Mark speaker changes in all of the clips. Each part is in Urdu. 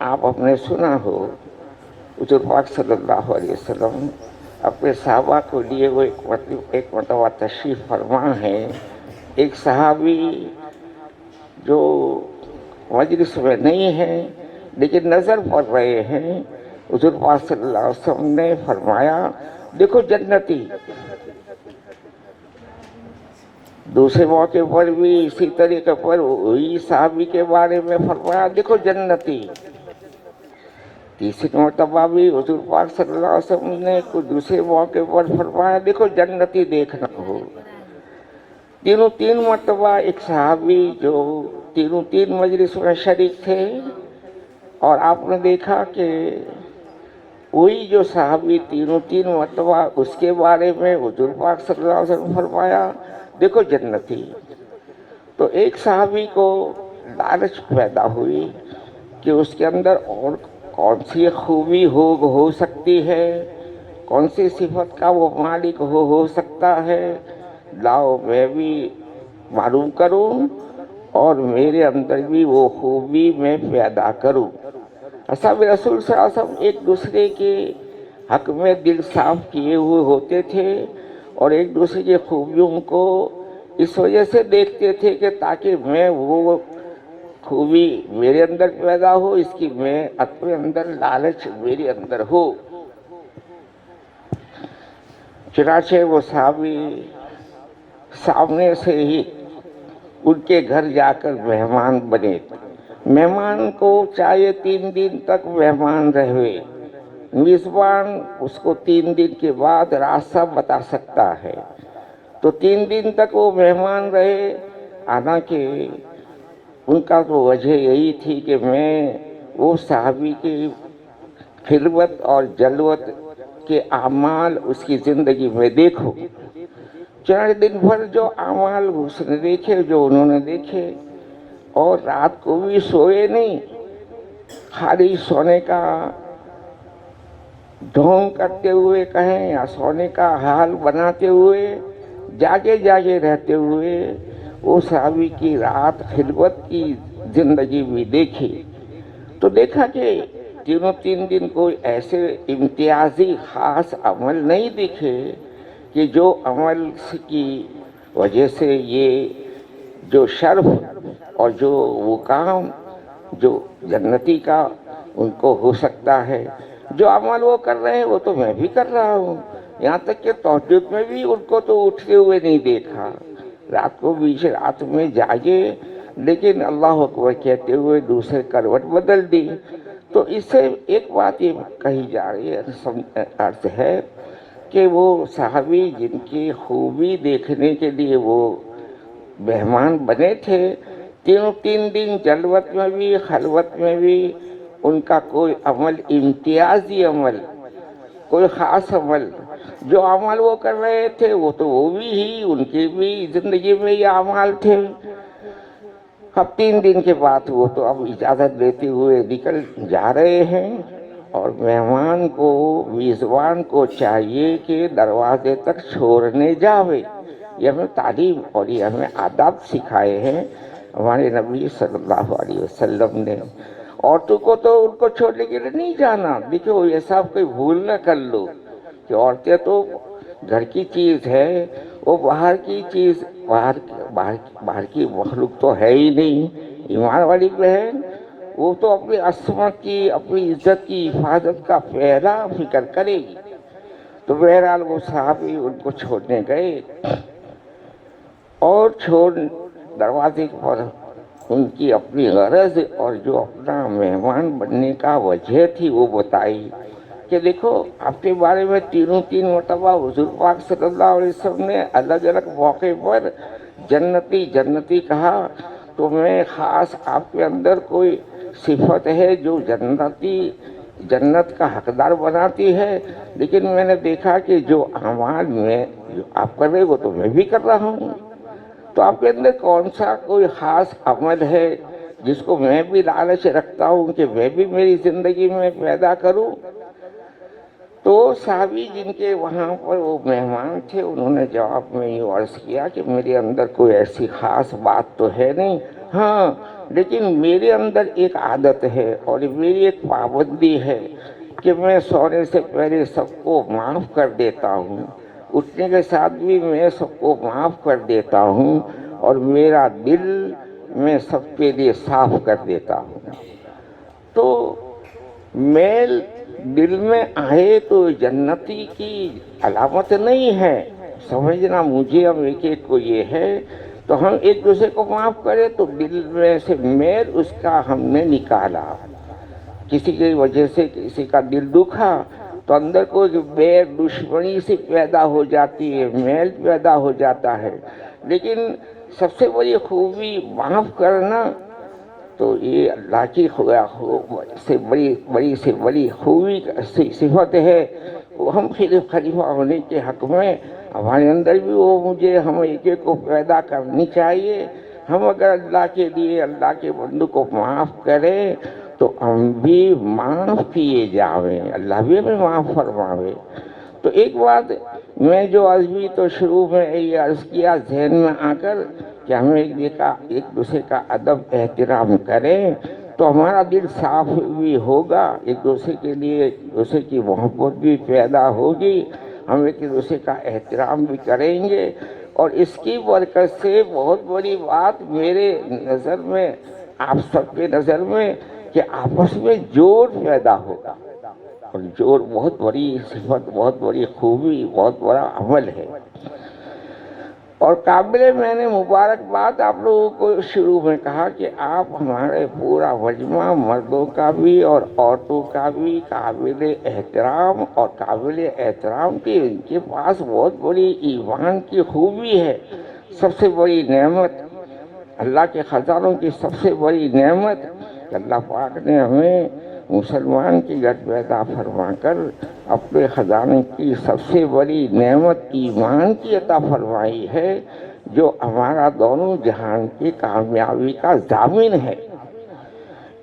Speaker 1: آپ نے سنا ہو حضور پاک صلی اللہ علیہ وسلم اپنے صحابہ کو لیے وہ ایک مرتبہ تشریف فرما ہے. ایک صحابی جو مجلس میں نہیں ہے لیکن نظر پڑ رہے ہیں، حضور پاک صلی اللہ علیہ وسلم نے فرمایا دیکھو جنتی. دوسرے موقع پر بھی اسی طریقے پر وہی صحابی کے بارے میں فرمایا دیکھو جنتی. تیسری مرتبہ بھی حضور پاک صلی اللہ علیہ وسلم نے کوئی دوسرے موقع پر فرمایا دیکھو جنتی دیکھنا ہو. تین مرتبہ ایک صحابی جو تین مجلس میں شریک تھے، اور آپ نے دیکھا کہ وہی جو صحابی تین مرتبہ اس کے بارے میں حضور پاک صلی اللہ علیہ وسلم فرمایا دیکھو جنتی. تو ایک صحابی کو لالچ پیدا ہوئی کہ اس کے اندر اور کون سی خوبی ہو سکتی ہے، کون سی صفت کا وہ مالک ہو سکتا ہے، لاؤ میں بھی معلوم کروں اور میرے اندر بھی وہ خوبی میں پیدا کروں. اصحاب رسول صلی اللہ علیہ وسلم ایک دوسرے کے حق میں دل صاف کیے ہوئے ہوتے تھے اور ایک دوسرے کی خوبیوں کو اس وجہ سے دیکھتے تھے کہ تاکہ میں وہ خوبی میرے اندر پیدا ہو، اس کی میں اپنے اندر لالچ میرے اندر ہو. چنانچہ وہ صحابی سامنے سے ہی ان کے گھر جا کر مہمان بنے. مہمان کو چاہے 3 دن تک مہمان رہے، میزبان اس کو 3 دن کے بعد راستہ بتا سکتا ہے. تو 3 دن تک وہ مہمان رہے، حالانکہ ان کا تو وجہ یہی تھی کہ میں وہ صحابی کی خلوت اور جلوت کے اعمال اس کی زندگی میں دیکھوں. چنانچہ دن بھر جو اعمال اس نے دیکھے، جو انہوں نے دیکھے، اور رات کو بھی سوئے نہیں، خالی سونے کا ڈھونگ کرتے ہوئے کہیں یا سونے کا حال بناتے ہوئے جاگے رہتے ہوئے وہ صحابی کی رات خلوت کی زندگی بھی دیکھی. تو دیکھا کہ 3 دن کوئی ایسے امتیازی خاص عمل نہیں دیکھے کہ جو عمل کی وجہ سے یہ جو شرف اور جو وہ کام جو جنتی کا ان کو ہو سکتا ہے. جو عمل وہ کر رہے ہیں وہ تو میں بھی کر رہا ہوں. یہاں تک کہ تہجد میں بھی ان کو تو اٹھتے ہوئے نہیں دیکھا، رات کو بیچ رات میں جاگے لیکن اللہ اکبر کہتے ہوئے دوسرے کروٹ بدل دی. تو اس سے ایک بات یہ کہی جا رہی ہے، عرض ہے کہ وہ صحابی جن کی خوبی دیکھنے کے لیے وہ مہمان بنے تھے، 3 دن جلوت میں بھی خلوت میں بھی ان کا کوئی عمل امتیازی عمل، کوئی خاص عمل، جو عمل وہ کر رہے تھے وہ تو وہ بھی ہی ان کی بھی زندگی میں یہ اعمال تھے. اب 3 دن کے بعد وہ تو اب اجازت لیتے ہوئے نکل جا رہے ہیں، اور مہمان کو میزبان کو چاہیے کہ دروازے تک چھوڑنے جاوے. یہ ہمیں تعلیم اور یہ ہمیں آداب سکھائے ہیں ہمارے نبی صلی اللہ علیہ وسلم نے. عورتوں کو تو ان کو چھوڑنے کے لیے نہیں جانا. دیکھو یہ سب کوئی بھول نہ کر لو کہ عورتیں تو گھر کی چیز ہے، وہ باہر کی چیز، باہر کی مخلوق تو ہے ہی نہیں. ایمان والی بہن وہ تو اپنی عصمت کی، اپنی عزت کی حفاظت کا پہلا فکر کرے گی. تو بہرحال وہ صحابی ان کو چھوڑنے گئے اور دروازے پر ان کی اپنی غرض اور جو اپنا مہمان بننے کا وجہ تھی وہ بتائی کہ دیکھو آپ کے بارے میں 3 مرتبہ حضور پاک صلی اللہ علیہ وسلم نے الگ الگ موقع پر جنتی جنتی کہا. تو میں خاص آپ کے اندر کوئی صفت ہے جو جنت کا حقدار بناتی ہے، لیکن میں نے دیکھا کہ جو اعمال میں جو آپ کر رہے وہ تو میں بھی کر رہا ہوں. تو آپ کے اندر کون سا کوئی خاص عمل ہے جس کو میں بھی لالچ رکھتا ہوں کہ میں بھی میری زندگی میں پیدا کروں. تو صحابی جن کے وہاں پر وہ مہمان تھے انہوں نے جواب میں یہ عرض کیا کہ میرے اندر کوئی ایسی خاص بات تو ہے نہیں، ہاں لیکن میرے اندر ایک عادت ہے اور میری ایک پابندی ہے کہ میں سونے سے پہلے سب کو معاف کر دیتا ہوں، اٹھنے کے ساتھ بھی میں سب کو معاف کر دیتا ہوں، اور میرا دل میں سب کے لیے صاف کر دیتا ہوں۔ تو میل دل میں آئے تو جنتی کی علامت نہیں ہے، سمجھنا مجھے اور ایک ایک کو یہ ہے۔ تو ہم ایک دوسرے کو معاف کریں تو دل میں سے میل اس کا ہم نے نکالا، کسی کی وجہ سے کسی کا دل دکھا تو اندر کوئی بے دشمنی سے پیدا ہو جاتی ہے، میل پیدا ہو جاتا ہے۔ لیکن سب سے بڑی خوبی معاف کرنا، تو یہ اللہ کی سے بڑی خوبی صفت ہے۔ وہ ہم خلیفہ ہونے کے حق میں ہمارے اندر بھی وہ مجھے ہم ایک ایک کو پیدا کرنی چاہیے۔ ہم اگر اللہ کے لیے اللہ کے بندوں کو معاف کریں تو ہم بھی معاف کیے جاویں، اللہ بھی ہمیں معاف فرماوے۔ تو ایک بات میں جو عرض بھی تو شروع میں یہ عرض کیا ذہن میں آ کر کہ ہمیں ایک دوسرے کا ادب احترام کریں تو ہمارا دل صاف بھی ہوگا، ایک دوسرے کے لیے ایک دوسرے کی محبت بھی پیدا ہوگی، ہم ایک دوسرے کا احترام بھی کریں گے۔ اور اس کی برکت سے بہت بڑی بات میرے نظر میں، آپ سب کے نظر میں، کہ آپس میں جوڑ پیدا ہوگا، اور جوڑ بہت بڑی صفت، بہت بڑی خوبی، بہت بڑا عمل ہے۔ اور قابل میں نے مبارکباد آپ لوگوں کو شروع میں کہا کہ آپ ہمارے پورا مجمع مردوں کا بھی اور عورتوں کا بھی قابل احترام، اور قابل احترام کہ ان کے پاس بہت بڑی ایمان کی خوبی ہے۔ سب سے بڑی نعمت، اللہ کے خزانوں کی سب سے بڑی نعمت کہ اللہ پاک نے ہمیں مسلمان کی گھر پیدا فرما کر اپنے خزانے کی سب سے بڑی نعمت ایمان کی عطا فرمائی ہے، جو ہمارا دونوں جہان کی کامیابی کا ضامن ہے۔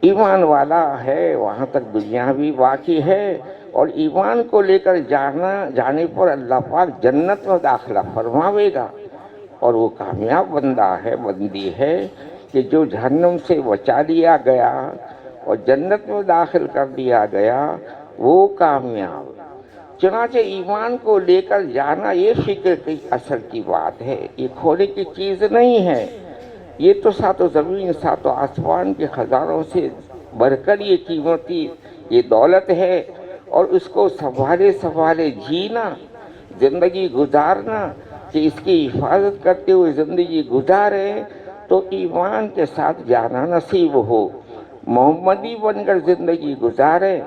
Speaker 1: ایمان والا ہے وہاں تک دنیا بھی باقی ہے، اور ایمان کو لے کر جانے پر اللہ پاک جنت میں داخلہ فرماوے گا۔ اور وہ کامیاب بندہ ہے، بندی ہے کہ جو جہنم سے بچا لیا گیا اور جنت میں داخل کر دیا گیا، وہ کامیاب۔ چنانچہ ایمان کو لے کر جانا یہ فکر کی اثر کی بات ہے، یہ کھونے کی چیز نہیں ہے۔ یہ تو ساتوں زمین ساتوں آسمان کے خزانوں سے بڑھ کر یہ قیمتی یہ دولت ہے، اور اس کو سنبھالے جینا، زندگی گزارنا، کہ اس کی حفاظت کرتے ہوئے زندگی گزارے تو ایمان کے ساتھ جانا نصیب ہو۔ محمدی بن کر زندگی گزارے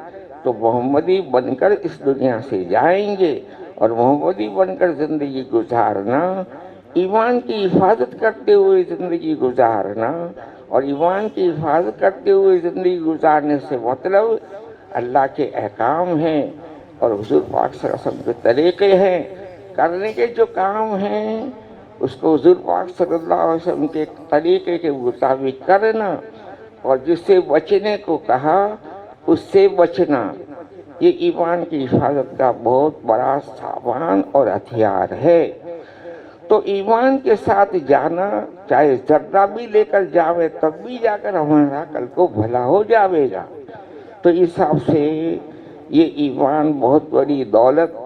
Speaker 1: تو محمدی بن کر اس دنیا سے جائیں گے، اور محمدی بن کر زندگی گزارنا، ایمان کی حفاظت کرتے ہوئے زندگی گزارنا، اور ایمان کی حفاظت کرتے ہوئے زندگی گزارنے سے مطلب اللہ کے احکام ہیں اور حضور پاک صلی اللہ علیہ وسلم کے طریقے ہیں، کرنے کے جو کام ہیں اس کو حضور پاک صلی اللہ علیہ وسلم کے طریقے کے مطابق کرنا، اور جس سے بچنے کو کہا اس سے بچنا۔ یہ ایمان کی حفاظت کا بہت بڑا سامان اور ہتھیار ہے۔ تو ایمان کے ساتھ جانا، چاہے ذرہ بھی لے کر جاوے تب بھی جا کر ہمارا کل کو بھلا ہو جاوے گا۔ تو اس حساب سے یہ ایمان بہت بڑی دولت،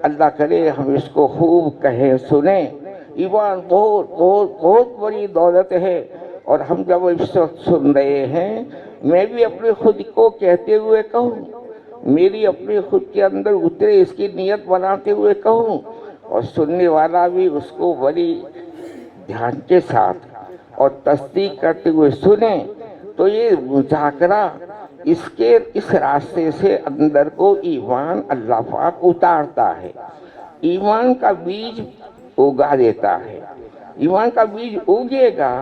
Speaker 1: اللہ کرے ہم اس کو خوب کہیں سنیں۔ ایمان بہت بہت بہت بڑی دولت ہے، اور ہم جب اس وقت سن رہے ہیں، میں بھی اپنے خود کو کہتے ہوئے کہوں، میری اپنے خود کے اندر اترے اس کی نیت بناتے ہوئے کہوں، اور سننے والا بھی اس کو بڑی دھیان کے ساتھ اور تصدیق کرتے ہوئے سنیں، تو یہ مذاکرہ اس راستے سے اندر کو ایمان اللہ پاک اتارتا ہے، ایمان کا بیج اگا دیتا ہے۔ ایمان کا بیج اگے گا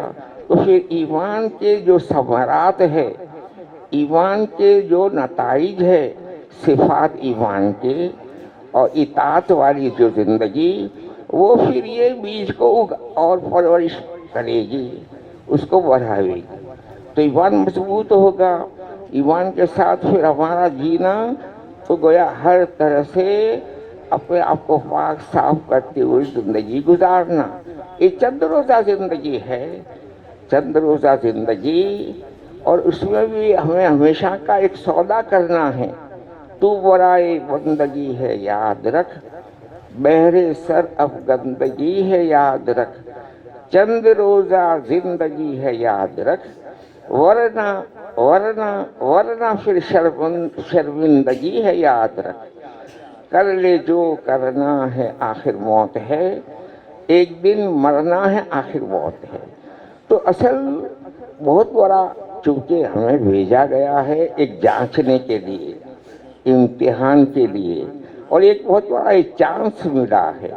Speaker 1: تو پھر ایمان کے جو ثمرات ہے، ایمان کے جو نتائج ہے، صفات ایمان کے اور اطاعت والی جو زندگی، وہ پھر یہ بیج کو اور پرورش کرے گی، اس کو بڑھائے گی، تو ایمان مضبوط ہوگا۔ ایمان کے ساتھ پھر ہمارا جینا تو گویا ہر طرح سے اپنے آپ کو پاک صاف کرتے ہوئے زندگی گزارنا۔ یہ چند روزہ زندگی ہے، چند روزہ زندگی، اور اس میں بھی ہمیں ہمیشہ کا ایک سودا کرنا ہے. تو برائے بندگی ہے یاد رکھ، بہرے سر افگندگی ہے یاد رکھ، چند روزہ زندگی ہے یاد رکھ، ورنہ ورنہ ورنہ پھر شرمندگی ہے یاد رکھ. کر لے جو کرنا ہے آخر موت ہے، ایک دن مرنا ہے آخر موت ہے. تو اصل بہت بڑا، چونکہ ہمیں بھیجا گیا ہے ایک جانچنے کے لیے، امتحان کے لیے، اور ایک بہت بڑا ایک چانس ملا ہے.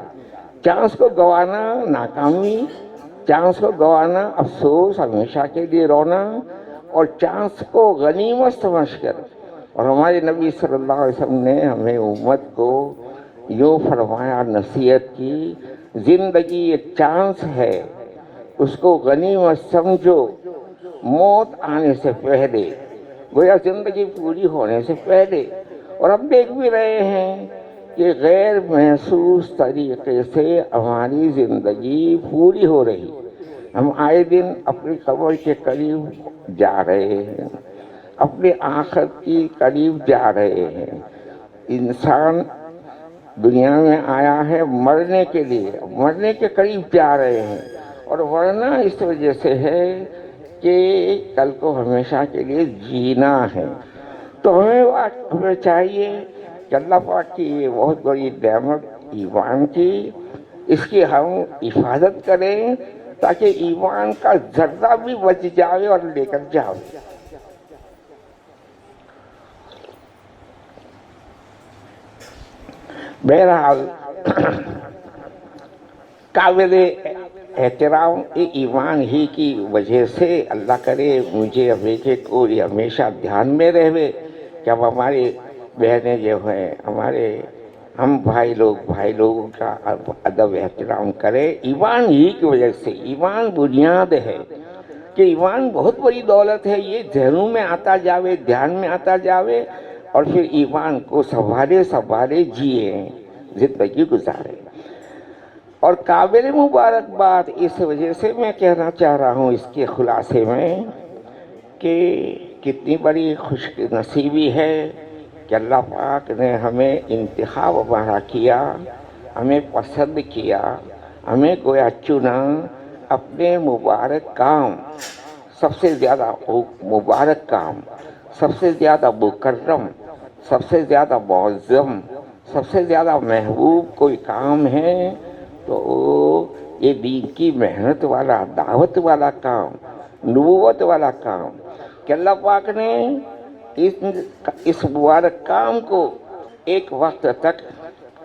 Speaker 1: چانس کو گوانا ناکامی، چانس کو گوانا افسوس، ہمیشہ کے لیے رونا، اور چانس کو غنیمت سمجھ کر. اور ہمارے نبی صلی اللہ علیہ وسلم نے ہمیں امت کو یوں فرمایا، نصیحت کی، زندگی ایک چانس ہے، اس کو غنیمت سمجھو موت آنے سے پہلے. گویا زندگی پوری ہونے سے پہلے. اور ہم دیکھ بھی رہے ہیں کہ غیر محسوس طریقے سے ہماری زندگی پوری ہو رہی. ہم آئے دن اپنی قبر کے قریب جا رہے ہیں، اپنے آخرت کی قریب جا رہے ہیں. انسان دنیا میں آیا ہے مرنے کے لیے، مرنے کے قریب جا رہے ہیں. اور ورنہ اس وجہ سے ہے کہ کل کو ہمیشہ کے لیے جینا ہے. تو ہمیں چاہیے کہ اللہ پاک کی یہ بہت بڑی نعمت ایمان کی، اس کی ہم حفاظت کریں تاکہ ایمان کا ذرہ بھی بچ جائے اور لے کر جاؤ. بہرحال قابل احترام ایمان ہی کی وجہ سے، اللہ کرے مجھے ہمیشہ کو ہمیشہ دھیان میں رہے کہ اب ہماری بہنیں جو ہیں، ہم بھائی لوگوں کا ادب احترام کرے ایمان ہی کی وجہ سے. ایمان بنیاد ہے کہ ایمان بہت بڑی دولت ہے. یہ ذہنوں میں آتا جاوے، دھیان میں آتا جاوے، اور پھر ایمان کو سنبھالے جیے، زندگی گزارے. اور قابل مبارکباد اس وجہ سے میں کہنا چاہ رہا ہوں اس کے خلاصے میں کہ کتنی بڑی خوش نصیبی ہے کہ اللہ پاک نے ہمیں انتخاب ہمارا کیا، ہمیں پسند کیا، ہمیں گویا چنا. اپنے مبارک کام، سب سے زیادہ مبارک کام، سب سے زیادہ مکرم، سب سے زیادہ معظم، سب سے زیادہ محبوب کوئی کام ہے تو یہ دین کی محنت والا، دعوت والا کام، نبوت والا کام، کہ اللہ پاک نے اس مبارک کام کو ایک وقت تک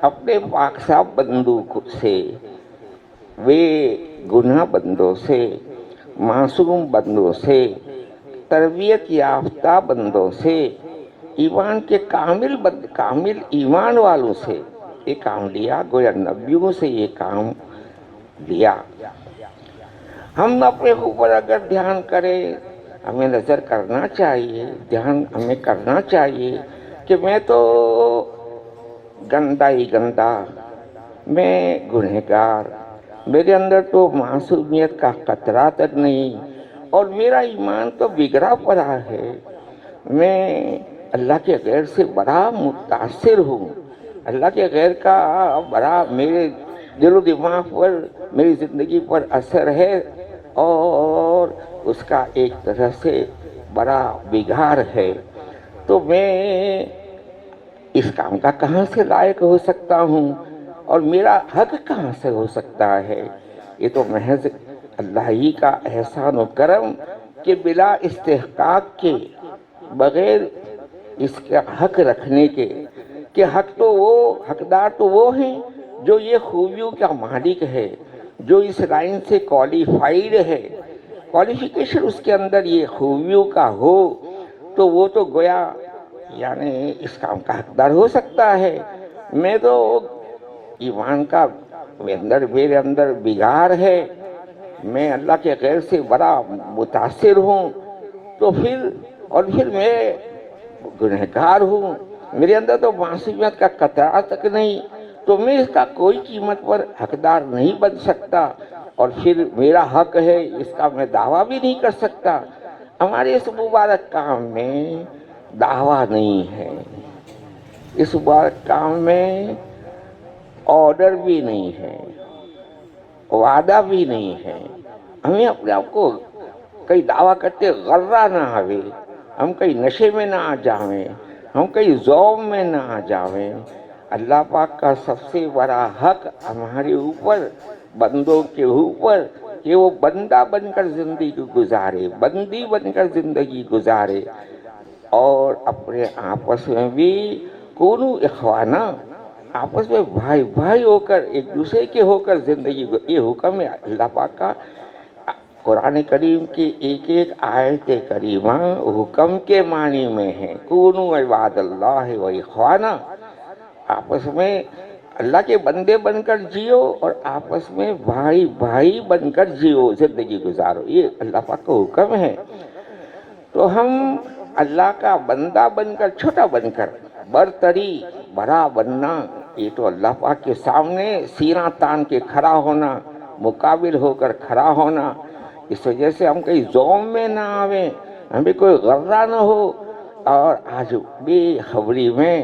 Speaker 1: اپنے پاک صاحب بندوں سے، بے گناہ بندوں سے، معصوم بندوں سے، تربیت یافتہ بندوں سے، ایمان کے کامل ایمان والوں سے یہ کام لیا. گویا نبیوں سے یہ کام لیا. ہم اپنے اوپر اگر دھیان کریں، ہمیں نظر کرنا چاہیے، دھیان ہمیں کرنا چاہیے کہ میں تو گندا ہی گندا، میں گنہگار، میرے اندر تو معصومیت کا قطرہ تک نہیں، اور میرا ایمان تو بگڑا پڑا ہے. میں اللہ کے غیر سے بڑا متاثر ہوں، اللہ کے غیر کا بڑا میرے دل و دماغ پر، میری زندگی پر اثر ہے، اور اس کا ایک طرح سے بڑا بگاڑ ہے. تو میں اس کام کا کہاں سے لائق ہو سکتا ہوں، اور میرا حق کہاں سے ہو سکتا ہے؟ یہ تو محض اللہ ہی کا احسان و کرم کہ بلا استحقاق کے، بغیر اس کا حق رکھنے کے، کہ حقدار تو وہ ہیں جو یہ خوبیوں کا مالک ہے، جو اس لائن سے کوالیفائیڈ ہے، کوالیفیکیشن اس کے اندر یہ خوبیوں کا ہو، تو وہ تو گویا یعنی اس کام کا حقدار ہو سکتا ہے. میں تو ایمان کا میرے اندر بگاڑ ہے، میں اللہ کے غیر سے بڑا متاثر ہوں، تو پھر میں گنہگار ہوں، میرے اندر تو معصومیت کا قطرہ تک نہیں، تو میں اس کا کوئی قیمت پر حقدار نہیں بن سکتا. اور پھر میرا حق ہے اس کا میں دعویٰ بھی نہیں کر سکتا. ہمارے اس مبارک کام میں دعویٰ نہیں ہے، اس مبارک کام میں آرڈر بھی نہیں ہے، وعدہ بھی نہیں ہے. ہمیں اپنے آپ کو کئی دعویٰ کرتے غرہ نہ آوے، ہم کئی نشے میں نہ آ جاویں، ہم کئی ذوم میں نہ آ جاویں. اللہ پاک کا سب سے بڑا حق ہمارے اوپر، بندوں کے اوپر، کہ وہ بندہ بن کر زندگی گزارے، بندی بن کر زندگی گزارے، اور اپنے آپس میں بھی کونو اخوانا، آپس میں بھائی بھائی ہو کر، ایک دوسرے کے ہو کر زندگی. یہ حکم ہے اللہ پاک کا. قرآن کریم کی ایک ایک آیت کریمہ حکم کے معنی میں ہے. کونو عباد اللہ و اخوانا، آپس میں اللہ کے بندے بن کر جیو اور آپس میں بھائی بھائی بن کر جیو، زندگی گزارو. یہ اللہ پاک کا حکم ہے. تو ہم اللہ کا بندہ بن کر، چھوٹا بن کر، برتری بڑا بننا، یہ تو اللہ پاک کے سامنے سینہ تان کے کھڑا ہونا، مقابل ہو کر کھڑا ہونا. اس وجہ سے ہم کہیں ذوم میں نہ آویں، ہمیں کوئی غرہ نہ ہو. اور آج بے خبری میں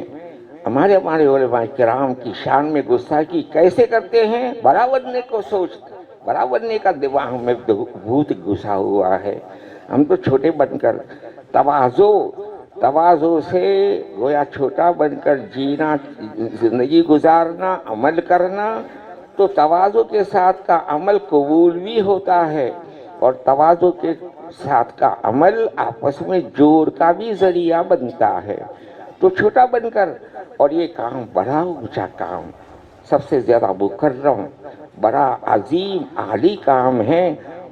Speaker 1: ہمارے علماء کرام کی شان میں گستاخی کیسے کرتے ہیں؟ بڑا بننے کو سوچتے، بڑا بننے کا دماغ میں بھوت گھسا ہوا ہے. ہم تو چھوٹے بن کر تواضع سے گویا چھوٹا بن کر جینا، زندگی گزارنا، عمل کرنا. تو تواضع کے ساتھ کا عمل قبول بھی ہوتا ہے، اور تواضع کے ساتھ کا عمل آپس میں جوڑ کا بھی ذریعہ بنتا ہے. تو چھوٹا بن کر، اور یہ کام بڑا اونچا کام، سب سے زیادہ مکرم، بڑا عظیم عالی کام ہے،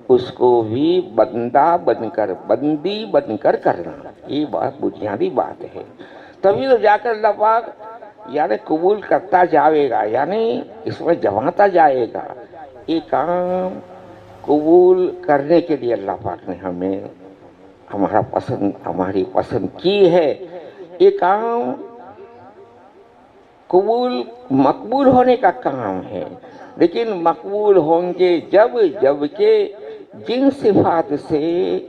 Speaker 1: اس کو بھی بندہ بن کر، بندی بن کر کرنا. یہ بہت بنیادی بات ہے. تبھی تو جا کر اللہ پاک یعنی قبول کرتا جائے گا، یعنی اس میں جماتا جائے گا. یہ کام قبول کرنے کے لیے اللہ پاک نے ہمیں ہماری پسند کی ہے. یہ کام مقبول ہونے کا کام ہے. لیکن مقبول ہوں گے جب کہ جن صفات سے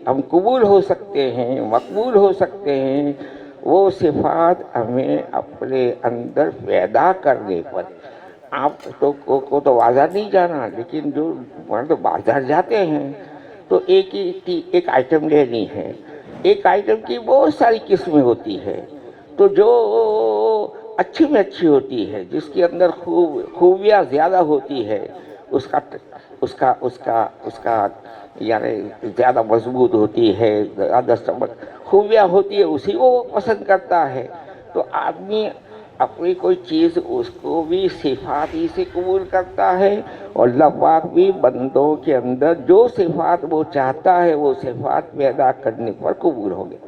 Speaker 1: ہم قبول ہو سکتے ہیں، مقبول ہو سکتے ہیں، وہ صفات ہمیں اپنے اندر پیدا کرنے پر. آپ کو تو بازار نہیں جانا، لیکن جو مرد بازار جاتے ہیں تو ایک آئٹم لینی ہے. ایک آئٹم کی بہت ساری قسمیں ہوتی ہے. تو جو اچھی میں اچھی ہوتی ہے، جس کے اندر خوبیاں زیادہ ہوتی ہے، اس کا یعنی زیادہ مضبوط ہوتی ہے، زیادہ خوبیاں ہوتی ہے، اسی کو وہ پسند کرتا ہے. تو آدمی اپنی کوئی چیز اس کو بھی صفات ہی سے قبول کرتا ہے، اور اللہ پاک بھی بندوں کے اندر جو صفات وہ چاہتا ہے وہ صفات پیدا کرنے پر قبول ہو گئے.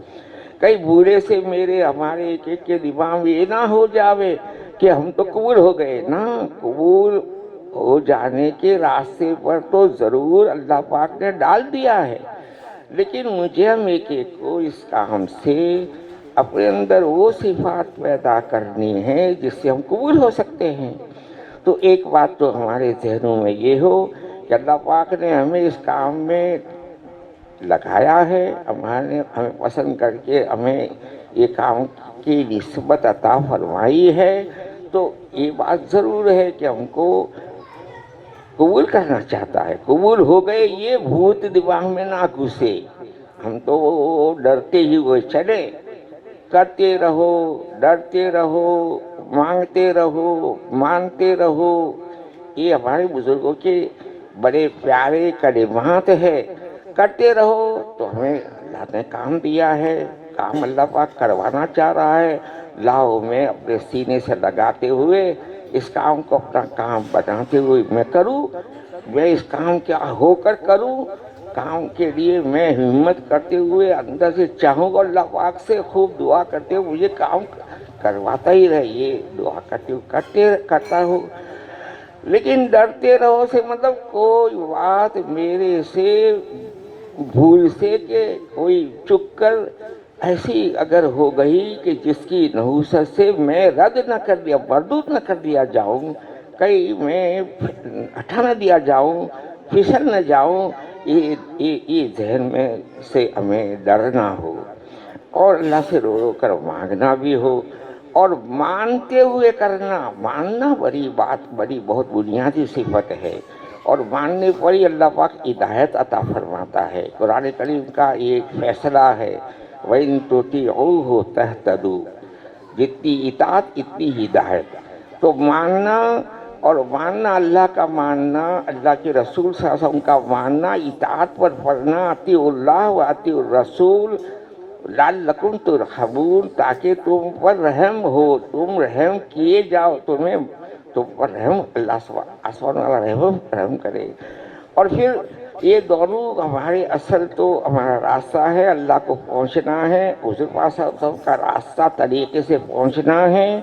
Speaker 1: کئی بوڑھے سے ہمارے ایک ایک کے دماغ میں یہ نہ ہو جاوے کہ ہم تو قبول ہو گئے. نہ، قبول ہو جانے کے راستے پر تو ضرور اللہ پاک نے ڈال دیا ہے، لیکن مجھے ہم ایک ایک کو اس کام سے اپنے اندر وہ صفات پیدا کرنی ہے جس سے ہم قبول ہو سکتے ہیں. تو ایک بات تو ہمارے ذہنوں میں یہ ہو کہ اللہ پاک نے ہمیں اس کام میں لگایا ہے، ہمیں پسند کر کے ہمیں یہ کام کی نسبت عطا فرمائی ہے. تو یہ بات ضرور ہے کہ ہم کو قبول کرنا چاہتا ہے. قبول ہو گئے، یہ بھوت دماغ میں نہ گھسے. ہم تو ڈرتے ہی ہوئے چلے، کرتے رہو، ڈرتے رہو، مانگتے رہو، مانتے رہو. یہ ہمارے بزرگوں کے بڑے پیارے کلمات ہے. کرتے رہو. تو ہمیں اللہ نے کام دیا ہے، کام اللہ پاک کروانا چاہ رہا ہے. لاؤ، میں اپنے سینے سے لگاتے ہوئے اس کام کو اپنا کام بناتے ہوئے میں کروں. میں اس کام کیا ہو کر کروں. کام کے لیے میں ہمت کرتے ہوئے اندر سے چاہوں گا اللہ پاک سے خوب دعا کرتے ہوئے مجھے کام کرواتا ہی رہے. یہ دعا کرتا ہوں. لیکن ڈرتے رہو سے مطلب کوئی بات میرے سے بھول سے کہ کوئی چک کر ایسی اگر ہو گئی کہ جس کی نحوست سے میں رد نہ کر مردود نہ کر دیا جاؤں، کہیں میں ہٹا نہ دیا جاؤں، پھسل نہ جاؤں، یہ ذہن میں سے ہمیں ڈرنا ہو، اور اللہ سے رو رو کر مانگنا بھی ہو، اور مانتے ہوئے کرنا۔ ماننا بڑی بات، بڑی بہت بنیادی صفت ہے، اور ماننے پر ہی اللہ پاک ہدایت عطا فرماتا ہے۔ قرآن کریم کا یہ ایک فیصلہ ہے، وَإِن تُطِيعُوهُ تَهْتَدُوا، جتنی اطاعت اتنی ہدایت۔ تو ماننا، اور ماننا اللہ کا ماننا، اللہ کے رسول صلی اللہ علیہ وسلم کا ماننا، اطاعت پر پڑھنا، اطیعوا اللہ و اطیعوا الرسول لعلکم ترحمون، تاکہ تم پر رحم ہو، تم رحم کیے جاؤ، تم پر رحم، اللہ سبحانہ وتعالیٰ رحم کرے۔ اور پھر یہ دونوں ہمارے اصل تو ہمارا راستہ ہے، اللہ کو پہنچنا ہے، حضور پاک صلی اللہ علیہ وسلم کا راستہ طریقے سے پہنچنا ہے،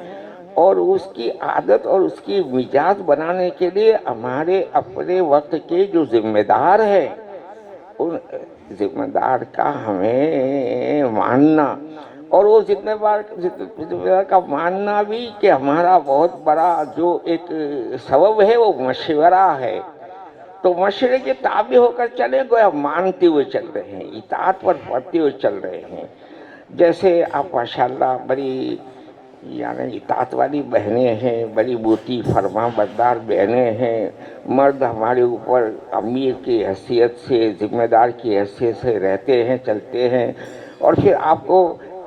Speaker 1: اور اس کی عادت اور اس کی مزاج بنانے کے لیے ہمارے اپنے وقت کے جو ذمہ دار ہیں، ان ذمہ دار کا ہمیں ماننا، اور وہ ذمہ دار کا ماننا بھی کہ ہمارا بہت بڑا جو ایک سبب ہے وہ مشورہ ہے۔ تو مشورے کے تابع ہو کر چلے، گویا مانتے ہوئے چل رہے ہیں، اطاعت پر پڑھتے ہوئے چل رہے ہیں۔ جیسے آپ ماشاءاللہ بڑی یعنی اطاعت والی بہنیں ہیں، بڑی موٹی فرما بردار بہنیں ہیں، مرد ہمارے اوپر امیر کی حیثیت سے، ذمہ دار کی حیثیت سے رہتے ہیں، چلتے ہیں، اور پھر آپ کو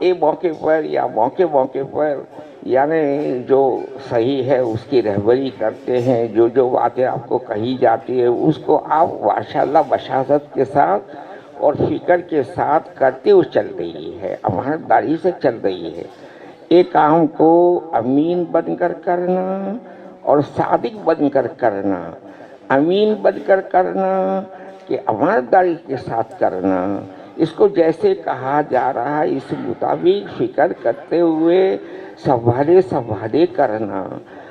Speaker 1: ایک موقع پر یا موقع پر یعنی جو صحیح ہے اس کی رہبری کرتے ہیں، جو باتیں آپ کو کہی جاتی ہے اس کو آپ ماشاءاللہ بشاشت کے ساتھ اور فکر کے ساتھ کرتے ہوئے چل رہی ہے، امانتداری سے چل رہی ہے۔ ایک کام کو امین بن کر کرنا اور صادق بن کر کرنا، امین بن کر کرنا کہ امانتداری کے ساتھ کرنا، اس کو جیسے کہا جا رہا ہے اس مطابق فکر کرتے ہوئے سنبھالے کرنا،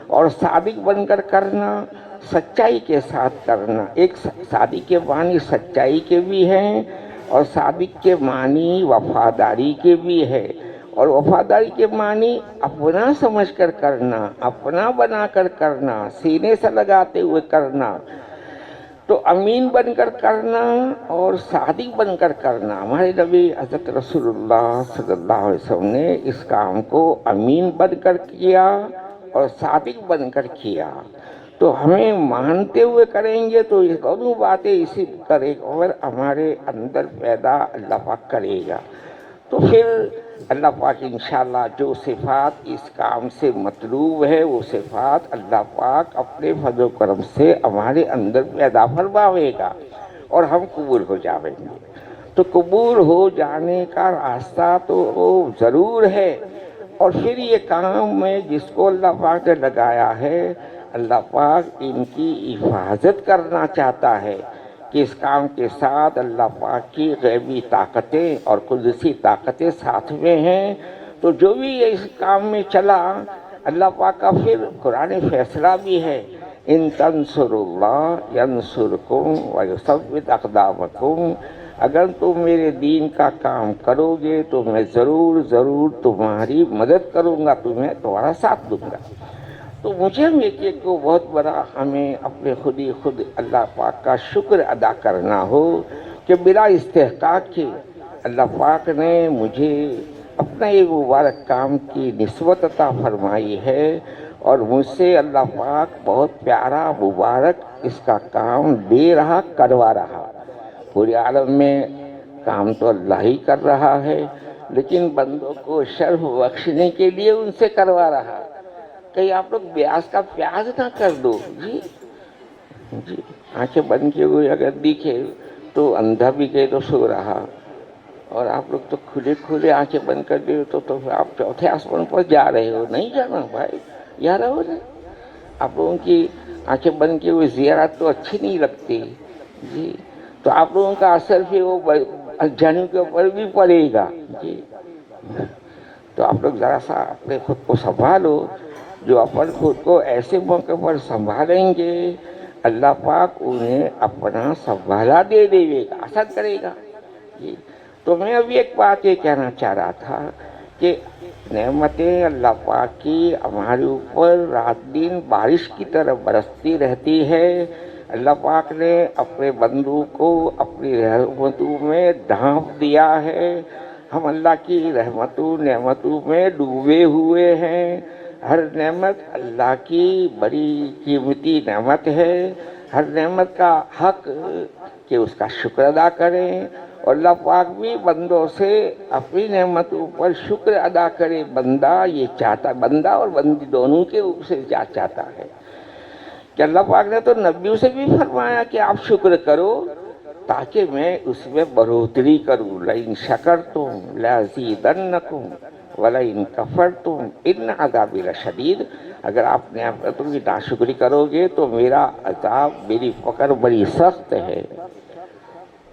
Speaker 1: اور صادق بن کر کرنا، سچائی کے ساتھ کرنا۔ ایک صادق کے معنی سچائی کے بھی ہیں، اور صادق کے معنی وفاداری کے بھی ہے، اور وفاداری کے معنی اپنا سمجھ کر کرنا، اپنا بنا کر کرنا، سینے سے لگاتے ہوئے کرنا۔ تو امین بن کر کرنا اور صادق بن کر کرنا، ہمارے نبی حضرت رسول اللہ صلی اللہ علیہ وسلم نے اس کام کو امین بن کر کیا اور صادق بن کر کیا۔ تو ہمیں مانتے ہوئے کریں گے تو یہ دونوں باتیں اسی کرے گا، اور ہمارے اندر پیدا اللہ پاک کرے گا۔ تو پھر اللہ پاک انشاءاللہ جو صفات اس کام سے مطلوب ہے وہ صفات اللہ پاک اپنے فضل و کرم سے ہمارے اندر پیدا فرماوے گا، اور ہم قبول ہو جائیں گے۔ تو قبول ہو جانے کا راستہ تو ضرور ہے، اور پھر یہ کام میں جس کو اللہ پاک نے لگایا ہے، اللہ پاک ان کی حفاظت کرنا چاہتا ہے کہ اس کام کے ساتھ اللہ پاک کی غیبی طاقتیں اور قدسی طاقتیں ساتھ میں ہیں۔ تو جو بھی اس کام میں چلا، اللہ پاک کا پھر قرآن فیصلہ بھی ہے، ان تنصروا اللہ ینصرکم ویثبت اقدامکم، اگر تم میرے دین کا کام کرو گے تو میں ضرور تمہاری مدد کروں گا، تمہارا ساتھ دوں گا۔ تو مجھے ایک کو بہت بڑا ہمیں اپنے خود اللہ پاک کا شکر ادا کرنا ہو کہ بلا استحقاق کے اللہ پاک نے مجھے اپنا یہ مبارک کام کی نسبت عطا فرمائی ہے، اور مجھ سے اللہ پاک بہت پیارا مبارک اس کا کام دے رہا، کروا رہا۔ پورے عالم میں کام تو اللہ ہی کر رہا ہے، لیکن بندوں کو شرف بخشنے کے لیے ان سے کروا رہا۔ کہیں آپ لوگ بیاس کا پیاز نہ کر دو، جی آنکھیں بند کیے ہوئے اگر دکھے تو اندھا بھی کہے تو سو رہا، اور آپ لوگ تو کھلے آنکھیں بند کر دیے تو آپ چوتھے آسمان پر جا رہے ہو۔ نہیں جانا بھائی، یہاں رہو نا۔ آپ لوگوں کی آنکھیں بند کیے ہوئے زیارت تو اچھی نہیں لگتی، جی تو آپ لوگوں کا اثر پھر وہ جن کے اوپر بھی پڑے گا، جی تو آپ لوگ ذرا سا اپنے خود کو سنبھالو۔ جو اپن خود کو ایسے موقع پر سنبھالیں گے، اللہ پاک انہیں اپنا سنبھالا دے گا، اثر کرے گا، جی تو میں ابھی ایک بات یہ کہنا چاہ رہا تھا کہ نعمتیں اللہ پاک کی ہمارے اوپر رات دن بارش کی طرح برستی رہتی ہے۔ اللہ پاک نے اپنے بندوں کو اپنی رحمتوں میں ڈھانپ دیا ہے. ہم اللہ کی رحمتوں نعمتوں میں ڈوبے ہوئے ہیں. ہر نعمت اللہ کی بڑی قیمتی نعمت ہے. ہر نعمت کا حق کہ اس کا شکر ادا کریں، اور اللہ پاک بھی بندوں سے اپنی نعمتوں پر شکر ادا کرے. بندہ یہ چاہتا، بندہ اور بندی دونوں کے روپ سے کیا چاہتا ہے کہ اللہ پاک نے تو نبیوں سے بھی فرمایا کہ آپ شکر کرو تاکہ میں اس میں بڑھوتری کروں. لئن شکرتم لازیدنکم ولئن کفرتم ان عذابی لشدید. اگر آپ نعمتوں کی ناشکری کرو گے تو میرا عذاب، میری پکڑ بڑی سخت ہے.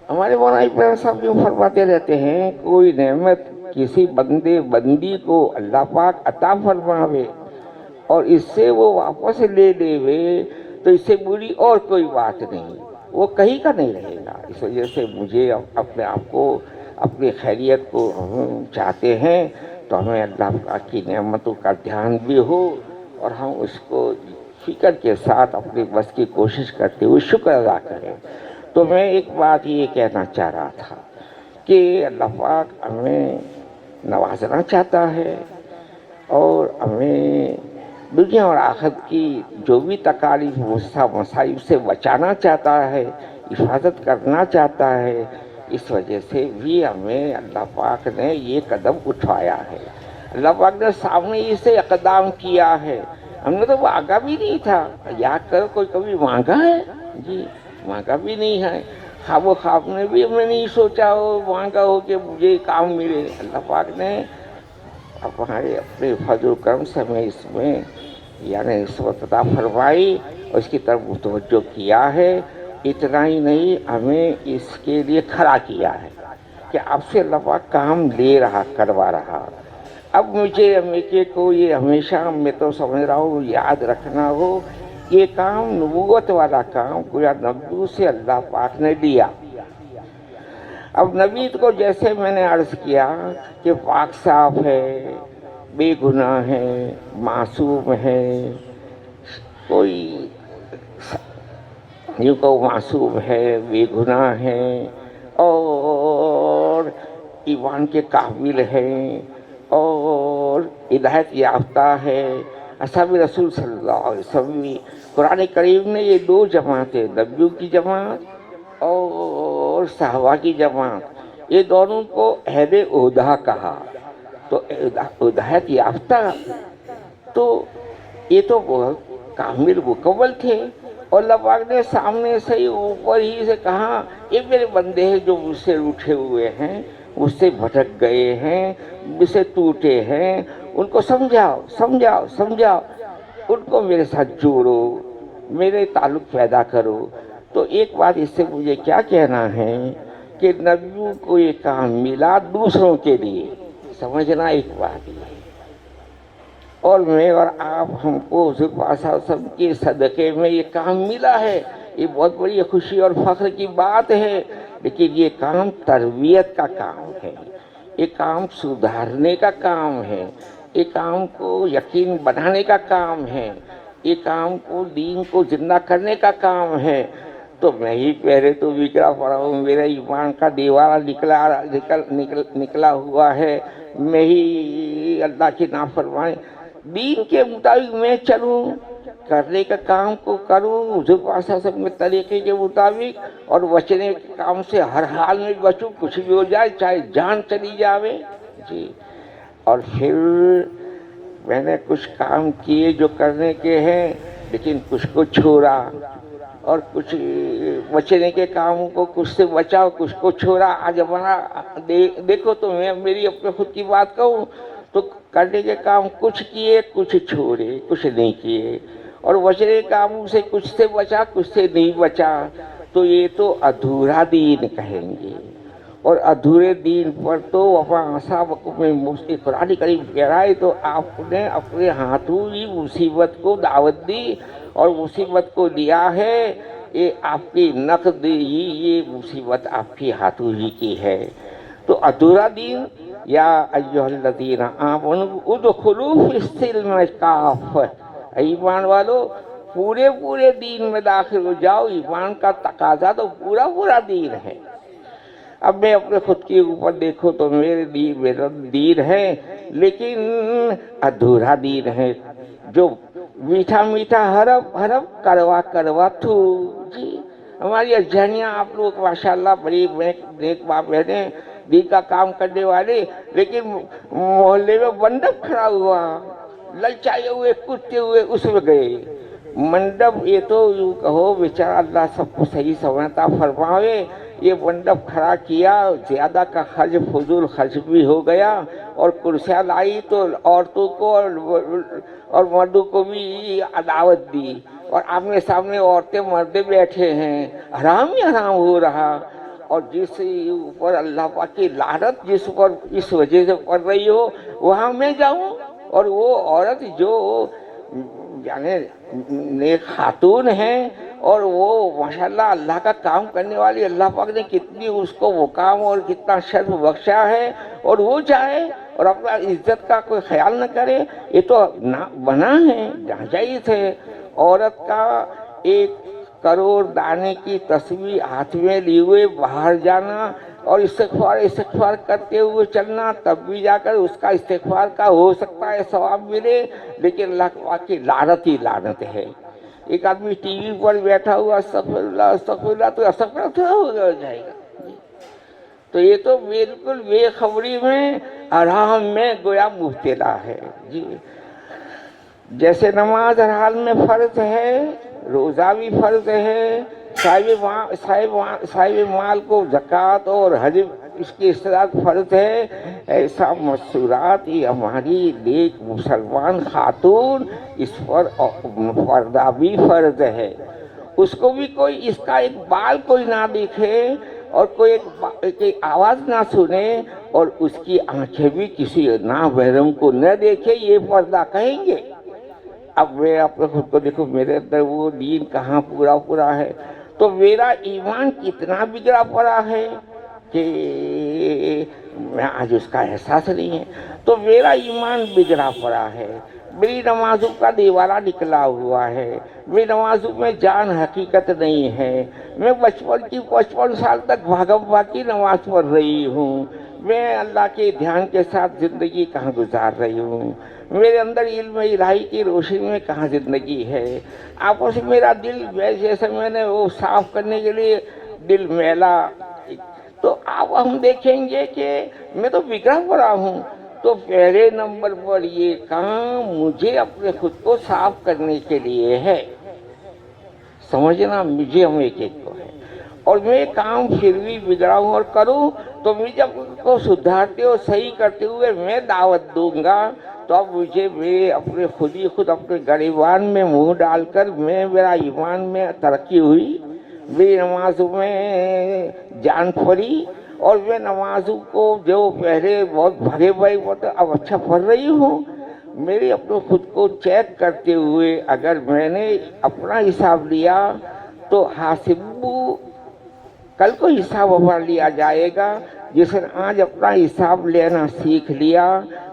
Speaker 1: ہمارے مولانا ابراہیم صاحب یوں فرماتے رہتے ہیں، کوئی نعمت کسی بندے بندی کو اللہ پاک عطا فرماوے اور اس سے وہ واپس لے لے تو اس سے بری اور کوئی بات نہیں، وہ کہیں کا نہیں رہے گا. اس وجہ سے مجھے اپنے آپ کو، اپنی خیریت کو ہم چاہتے ہیں تو ہمیں اللہ کی نعمتوں کا دھیان بھی ہو اور ہم اس کو فکر کے ساتھ اپنی بس کی کوشش کرتے ہوئے شکر ادا کریں. تو میں ایک بات یہ کہنا چاہ رہا تھا کہ اللہ پاک ہمیں نوازنا چاہتا ہے اور ہمیں دنیا اور آخرت کی جو بھی تکالیف مصائب سے بچانا چاہتا ہے، حفاظت کرنا چاہتا ہے. اس وجہ سے بھی ہمیں اللہ پاک نے یہ قدم اٹھایا ہے. اللہ پاک نے سامنے اسے اقدام کیا ہے. ہم نے تو مانگا بھی نہیں تھا. یاد کرو کوئی کبھی مانگا ہے؟ جی مانگا بھی نہیں ہے. خواب و خواب میں بھی ہم نے نہیں سوچا ہو، مانگا ہو کہ مجھے کام ملے. اللہ پاک نے ہمارے اپنے فضل و کرم سے ہمیں اس میں یعنی نسبت عطا فرمائی اور اس کی طرف متوجہ کیا ہے. اتنا ہی نہیں، ہمیں اس کے لیے کھڑا کیا ہے کہ اب سے اللہ پاک کام لے رہا، کروا رہا. اب مجھے کو یہ ہمیشہ میں تو سمجھ رہا ہوں یاد رکھنا ہو، یہ کام نبوت والا کام گویا نبیوں سے اللہ پاک نے لیا. اب نبی کو جیسے میں نے عرض کیا کہ پاک صاف ہے، بے گناہ ہے، معصوم ہے، کوئی یوں کہ معصوم ہے، بے گناہ ہے اور ایمان کے قابل ہے اور ہدایت یافتہ ہے. اصحاب رسول صلی اللہ علیہ وسلم، قرآن کریم نے یہ دو جماعتیں، نبیوں کی جماعت اور صحابہ کی جماعت، یہ دونوں کو اہل عہدہ کہا. تو ہدایت یافتہ تو یہ تو بہت کامل مکمل تھے، اور اللہ پاک نے سامنے سے ہی اوپر ہی سے کہا یہ میرے بندے ہیں جو مجھ سے روٹھے ہوئے ہیں، مجھ سے بھٹک گئے ہیں، مجھ سے ٹوٹے ہیں، ان کو سمجھاؤ سمجھاؤ سمجھاؤ، ان کو میرے ساتھ جوڑو، میرے تعلق پیدا کرو. تو ایک بات اس سے مجھے کیا کہنا ہے کہ نبیوں کو یہ کام ملا دوسروں کے لیے، سمجھنا ایک بات ہے. اور میں اور آپ ہم کو حضور پاک صلی اللہ علیہ وسلم کے صدقے میں یہ کام ملا ہے، یہ بہت بڑی خوشی اور فخر کی بات ہے. لیکن یہ کام تربیت کا کام ہے، یہ کام سدھارنے کا کام ہے، یہ کام کو یقین بنانے کا کام ہے، یہ کام کو دین کو زندہ کرنے کا کام ہے. تو میں ہی پہلے تو بگڑا پڑا ہوں، میرا ایمان کا دیوارہ نکلا ہوا ہے. میں ہی اللہ کی نافرمانی دین کے مطابق میں چلوں، کرنے کا کام کو کروں حضور پاک صلی اللہ علیہ وسلم کے طریقے کے مطابق، اور بچنے کے کام سے ہر حال میں بچوں، کچھ بھی ہو جائے چاہے جان چلی جاوے. جی اور پھر میں نے کچھ کام کیے جو کرنے کے ہیں، لیکن کچھ کو چھوڑا، اور کچھ بچنے کے کاموں کو کچھ سے بچاؤ، کچھ کو چھوڑا. آج ہمارا دیکھو تو میں میری اپنے خود کی بات کہوں تو کرنے کے کام کچھ کیے، کچھ چھوڑے، کچھ نہیں کیے، اور بچنے کے کاموں سے کچھ سے بچا، کچھ سے نہیں بچا. تو یہ تو ادھورا دین کہیں گے، اور ادھورے دین پر تو وفا اصحابکم میں قرآن کریم کہہ رہا ہے تو آپ نے اپنے ہاتھوں ہی مصیبت کو دعوت دی اور مصیبت کو دیا ہے. یہ آپ کی نقد ہی، یہ مصیبت آپ کی ہاتھوں ہی کی ہے. تو ادھورا دین، یا ایھا الذین آمنوا ادخلوا فی السلم کافۃ، ایمان والو پورے پورے دین میں داخل ہو جاؤ، ایمان کا تقاضا تو پورا پورا دین ہے۔ اب میں اپنے خود کے اوپر دیکھو تو میرا دین ہے، لیکن ادھورا دین ہے، جو میٹھا میٹھا حرف حرف کروا کروا تھو۔ جی ہماری اجانیاں آپ لوگ ماشاءاللہ بڑی نیک باپ بہنیں، دین کا کام کرنے والے، لیکن محلے میں منڈپ کھڑا ہوا، للچائے ہوئے کودتے ہوئے اس میں گئے منڈپ۔ یہ تو یوں کہو بیچارہ اللہ سب کو صحیح سمجھتا فرماوے، یہ منڈپ کھڑا کیا، زیادہ کا خرچ فضول خرچ بھی ہو گیا، اور کرسیاں لائی تو عورتوں کو اور مردوں کو بھی دعوت دی، اور آمنے سامنے عورتیں مردے بیٹھے ہیں، حرام ہی حرام ہو رہا۔ اور جس اوپر اللہ پاک کی لعنت جس پر اس وجہ سے پڑ رہی ہو وہاں میں جاؤں، اور وہ عورت جو یعنی نیک خاتون ہے، اور وہ ماشاءاللہ اللہ کا کام کرنے والی، اللہ پاک نے کتنی اس کو مقام اور کتنا شرف بخشا ہے، اور وہ جائے اور اپنا عزت کا کوئی خیال نہ کرے، یہ تو منع ہے، ناجائز ہے۔ عورت کا 1 کروڑ دانے کی تسبیح ہاتھ میں لیے ہوئے باہر جانا اور استغفار کرتے ہوئے چلنا، تب بھی جا کر اس کا استغفار کا ہو سکتا ہے ثواب ملے، لیکن اللہ پاک کی لعنت ہی لعنت ہے۔ ایک آدمی ٹی وی پر بیٹھا ہوا استغفر اللہ تو استغفر تھوڑا ہو جائے گا۔ تو یہ تو بالکل بے خبری میں حرام میں گویا مبتلا ہے۔ جی جیسے نماز ہر حال میں فرض ہے، روزہ بھی فرض ہے، صاحب مال کو زکوٰۃ اور حج اس کی اشتراک فرض ہے، ایسا مستورات یہ ہماری نیک مسلمان خاتون اس پر پردہ بھی فرض ہے۔ اس کو بھی کوئی اس کا ایک بال کوئی نہ دیکھے، اور کوئی ایک آواز نہ سنے، اور اس کی آنکھیں بھی کسی نامحرم کو نہ دیکھے، یہ پردہ کہیں گے۔ اب میں اپنے خود کو دیکھو، میرے اندر وہ دین کہاں پورا ہے، تو میرا ایمان کتنا بگڑا پڑا ہے کہ میں آج اس کا احساس نہیں ہے۔ تو میرا ایمان بگڑا پڑا ہے، میری نمازوں کا دیوارہ نکلا ہوا ہے، میری نمازوں میں جان حقیقت نہیں ہے، میں 55 سال تک بھاگم بھاگ کی نماز پڑھ رہی ہوں، میں اللہ کے دھیان کے ساتھ زندگی کہاں گزار رہی ہوں، میرے اندر علم الہی کی روشنی میں کہاں زندگی ہے۔ آپس میں میرا دل جیسے میں نے وہ صاف کرنے کے لیے دل میلا، تو اب ہم دیکھیں گے کہ میں تو بگڑا پڑا ہوں۔ تو پہلے نمبر پر یہ کام مجھے اپنے خود کو صاف کرنے کے لیے ہے، سمجھنا مجھے ہم ایک کو ہے، اور میں کام پھر بھی بگڑا ہوں اور کروں تو مجھے جب کو سدھارتے اور صحیح کرتے ہوئے میں دعوت دوں گا، تو اب مجھے میں اپنے خود اپنے گریبان میں منہ ڈال کر میرا ایمان میں ترقی ہوئی، میری نمازوں میں جان پڑی، اور میں نمازوں کو جو پہلے بہت بھرے بھائی اب اچھا پڑھ رہی ہوں۔ میری اپنے خود کو چیک کرتے ہوئے اگر میں نے اپنا حساب لیا تو حاسبو، کل کو حساب ہمارا لیا جائے گا، جس نے آج اپنا حساب لینا سیکھ لیا،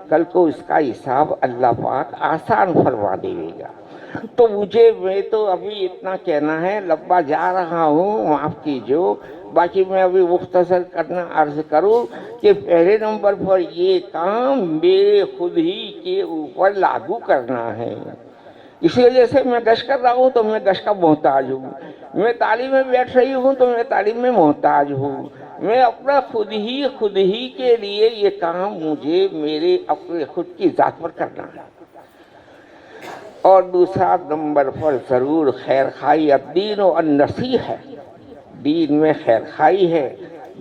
Speaker 1: کل کو اس کا حساب اللہ پاک آسان فرما دے گا۔ تو میں تو ابھی اتنا کہنا ہے، لمبا جا رہا ہوں، معاف کیجو، باقی میں ابھی مختصر کرنا عرض کروں کہ پہلے نمبر پر یہ کام میرے خود ہی کے اوپر لاگو کرنا ہے۔ اسی وجہ سے میں گشت کر رہا ہوں تو میں گشت کا محتاج ہوں، میں تعلیم میں بیٹھ رہی ہوں تو میں تعلیم میں محتاج ہوں، میں اپنا خود ہی کے لیے یہ کام مجھے میرے اپنے خود کی ذات پر کرنا ہے۔ اور دوسرا نمبر پر ضرور خیر خائی، الدین و النصیحہ ہے، دین میں خیر خائی ہے،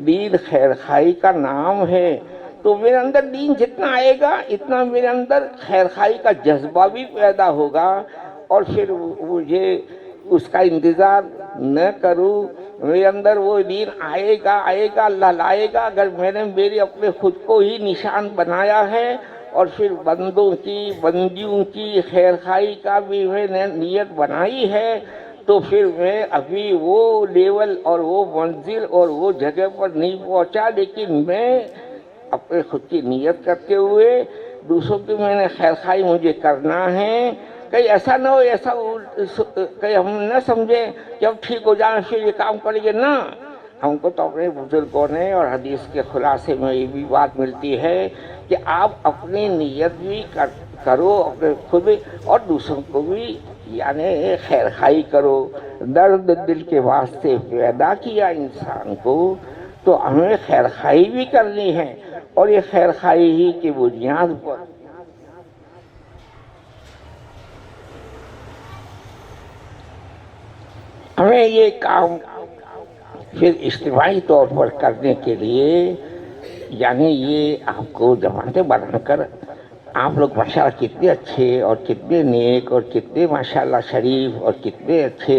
Speaker 1: دین خیر خائی کا نام ہے، تو میرے اندر دین جتنا آئے گا اتنا میرے اندر خیر خائی کا جذبہ بھی پیدا ہوگا، اور پھر مجھے اس کا انتظار نہ کروں، میرے اندر وہ دین آئے گا اللہ لائے گا، اگر میں نے میرے اپنے خود کو ہی نشان بنایا ہے، اور پھر بندیوں کی خیر خائی کا بھی میں نے نیت بنائی ہے، تو پھر میں ابھی وہ لیول اور وہ منزل اور وہ جگہ پر نہیں پہنچا، لیکن میں اپنے خود کی نیت کرتے ہوئے دوسروں کی میں نے خیر خائی مجھے کرنا ہے، کہیں ایسا نہ ہو، ایسا کہیں ہم نہ سمجھیں کہ اب ٹھیک ہو جائیں پھر یہ کام کریں گے، نہ۔ ہم کو تو اپنے بزرگوں نے اور حدیث کے خلاصے میں یہ بھی بات ملتی ہے کہ آپ اپنی نیت بھی کرو اپنے خود اور دوسروں کو بھی، یعنی خیر خواہی کرو۔ درد دل کے واسطے پیدا کیا انسان کو، تو ہمیں خیر خواہی بھی کرنی ہے، اور یہ خیر خواہی ہی کی بنیاد پر ہمیں یہ کام پھر اجتماعی طور پر کرنے کے لیے، یعنی یہ آپ کو جماعتیں بنا کر آپ لوگ ماشاءاللہ کتنے اچھے اور کتنے نیک اور کتنے ماشاءاللہ شریف اور کتنے اچھے،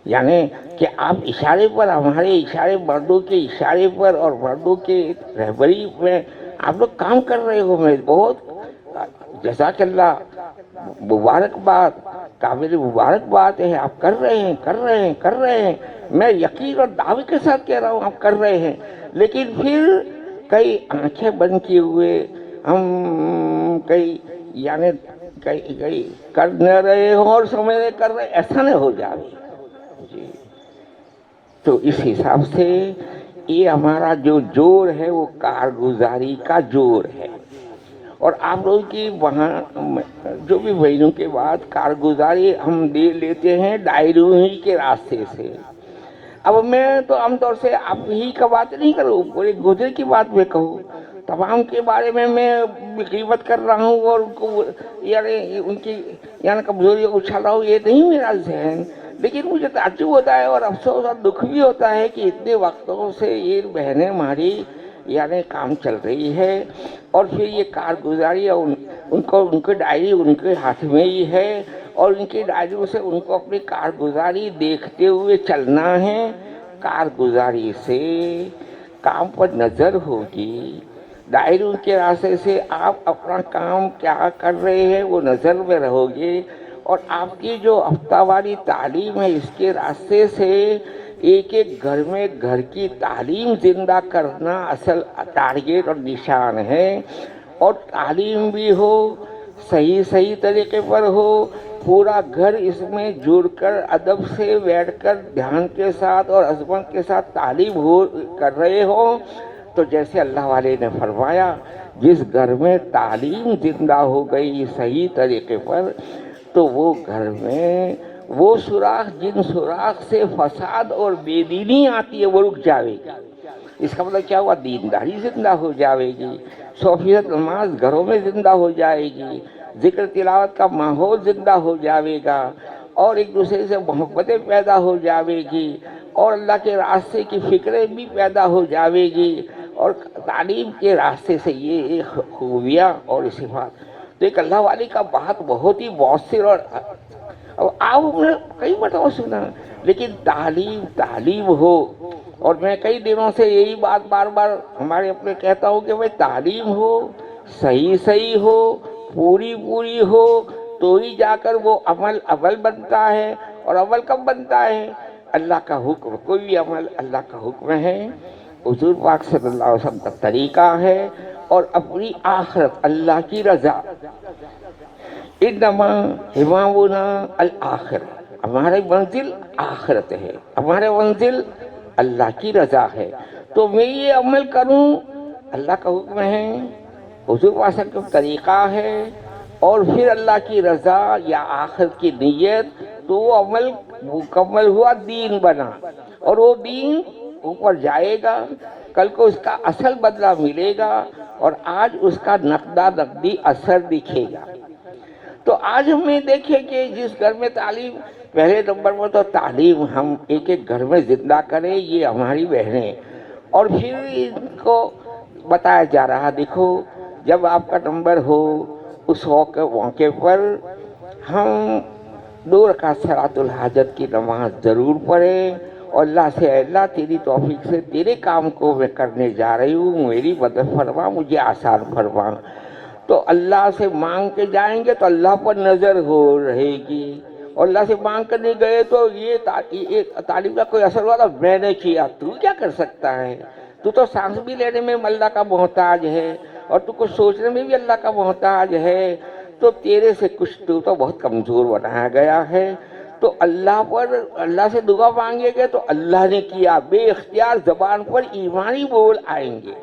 Speaker 1: یعنی کہ آپ اشارے پر، ہمارے اشارے، مردوں کے اشارے پر اور مردوں کے رہبری میں آپ لوگ کام کر رہے ہو، میں بہت جزاک اللہ، مبارکباد، قابل مبارکباد ہے، آپ کر رہے ہیں، کر رہے ہیں، کر رہے ہیں، میں یقین اور دعوے کے ساتھ کہہ رہا ہوں آپ کر رہے ہیں۔ لیکن پھر کئی آنکھیں بند کیے ہوئے ہم یعنی کئی کر نہ رہے ہوں اور سمجھ رہے کر رہے، ایسا نہ ہو جائے جی۔ تو اس حساب سے یہ ہمارا جو جوڑ ہے وہ کارگزاری کا جوڑ ہے، اور آپ لوگوں کی وہاں جو بھی مہینوں کے بعد کارگزاری ہم دے لیتے ہیں ڈائریوں ہی کے راستے سے۔ اب میں تو عام طور سے آپ ہی کا بات نہیں کروں، پورے گجرے کی بات میں کہوں، تمام کے بارے میں غیبت کر رہا ہوں اور ان کو یعنی ان کی یعنی کمزوری اچھال رہا ہوں، یہ نہیں میرا ذہن۔ لیکن مجھے تعجب ہوتا ہے اور افسوس اور دکھ بھی ہوتا ہے کہ اتنے وقتوں سے یہ بہنیں ہماری یعنی کام چل رہی ہے، اور پھر یہ کارگزاری ان کی ڈائری ان کے ہاتھ میں ہی ہے، اور ان کی ڈائریوں سے ان کو اپنی کارگزاری دیکھتے ہوئے چلنا ہے۔ کارگزاری سے کام پر نظر ہوگی، ڈائریوں کے راستے سے آپ اپنا کام کیا کر رہے ہیں وہ نظر میں رہو گے، اور آپ کی جو ہفتہ واری تعلیم ہے اس کے راستے سے ایک ایک گھر میں گھر کی تعلیم زندہ کرنا اصل ٹارگیٹ اور نشان ہے۔ اور تعلیم بھی ہو، صحیح طریقے پر ہو، پورا گھر اس میں جڑ کر ادب سے بیٹھ کر دھیان کے ساتھ اور عظمت کے ساتھ تعلیم کر رہے ہوں، تو جیسے اللہ والے نے فرمایا جس گھر میں تعلیم زندہ ہو گئی صحیح طریقے پر، تو وہ گھر میں وہ سوراخ جن سوراخ سے فساد اور بے دینی آتی ہے وہ رک جائے گی۔ اس کا مطلب کیا ہوا؟ دینداری زندہ ہو جائے گی، 100% نماز گھروں میں زندہ ہو جائے گی، ذکر تلاوت کا ماحول زندہ ہو جائے گا، اور ایک دوسرے سے محبتیں پیدا ہو جائے گی، اور اللہ کے راستے کی فکریں بھی پیدا ہو جائے گی، اور تعلیم کے راستے سے یہ خوبیاں اور صفات۔ تو ایک اللہ والی کا بات بہت ہی مؤثر، اور آپ نے کئی مرتبہ سنا، لیکن تعلیم ہو۔ اور میں کئی دنوں سے یہی بات بار بار ہمارے اپنے کہتا ہوں کہ بھائی تعلیم ہو، صحیح ہو، پوری ہو، تو ہی جا کر وہ عمل بنتا ہے، اور عمل کب بنتا ہے؟ اللہ کا حکم، کوئی بھی عمل اللہ کا حکم ہے، حضور پاک صلی اللہ علیہ وسلم کا طریقہ ہے، اور اپنی آخرت اللہ کی رضا۔ انما ہمامنا الآخرہ، ہماری منزل آخرت ہے، ہمارے منزل اللہ کی رضا ہے۔ تو میں یہ عمل کروں، اللہ کا حکم ہے، حضور پاک صلی اللہ علیہ وسلم کا طریقہ ہے، اور پھر اللہ کی رضا یا آخرت کی نیت، تو وہ عمل مکمل ہوا، دین بنا، اور وہ دین اوپر جائے گا، کل کو اس کا اصل بدلہ ملے گا، اور آج اس کا نقدی اثر دکھے گا۔ تو آج ہمیں دیکھیں کہ جس گھر میں تعلیم، پہلے نمبر پر تو تعلیم ہم ایک گھر میں زندہ کریں، یہ ہماری بہنیں، اور پھر ان کو بتایا جا رہا، دیکھو جب آپ کا نمبر ہو اس موقع پر ہم 2 رکعت صلاۃ الحاجت کی نماز ضرور پڑھیں، اور اللہ سے اللہ تیری توفیق سے تیرے کام کو میں کرنے جا رہی ہوں، میری مدد فرما، مجھے آسان فرما۔ تو اللہ سے مانگ کے جائیں گے تو اللہ پر نظر ہو رہے گی، اور اللہ سے مانگ کر نہیں گئے تو یہ تعلیم کا کوئی اثر ہوا، میں نے کیا، تو کیا کر سکتا ہے؟ تو سانس بھی لینے میں اللہ کا محتاج ہے، اور تو کچھ سوچنے میں بھی اللہ کا محتاج ہے۔ تو تیرے سے کچھ تو بہت کمزور بنایا گیا ہے، تو اللہ سے دعا مانگے گے تو اللہ نے کیا، بے اختیار زبان پر ایمانی بول آئیں گے۔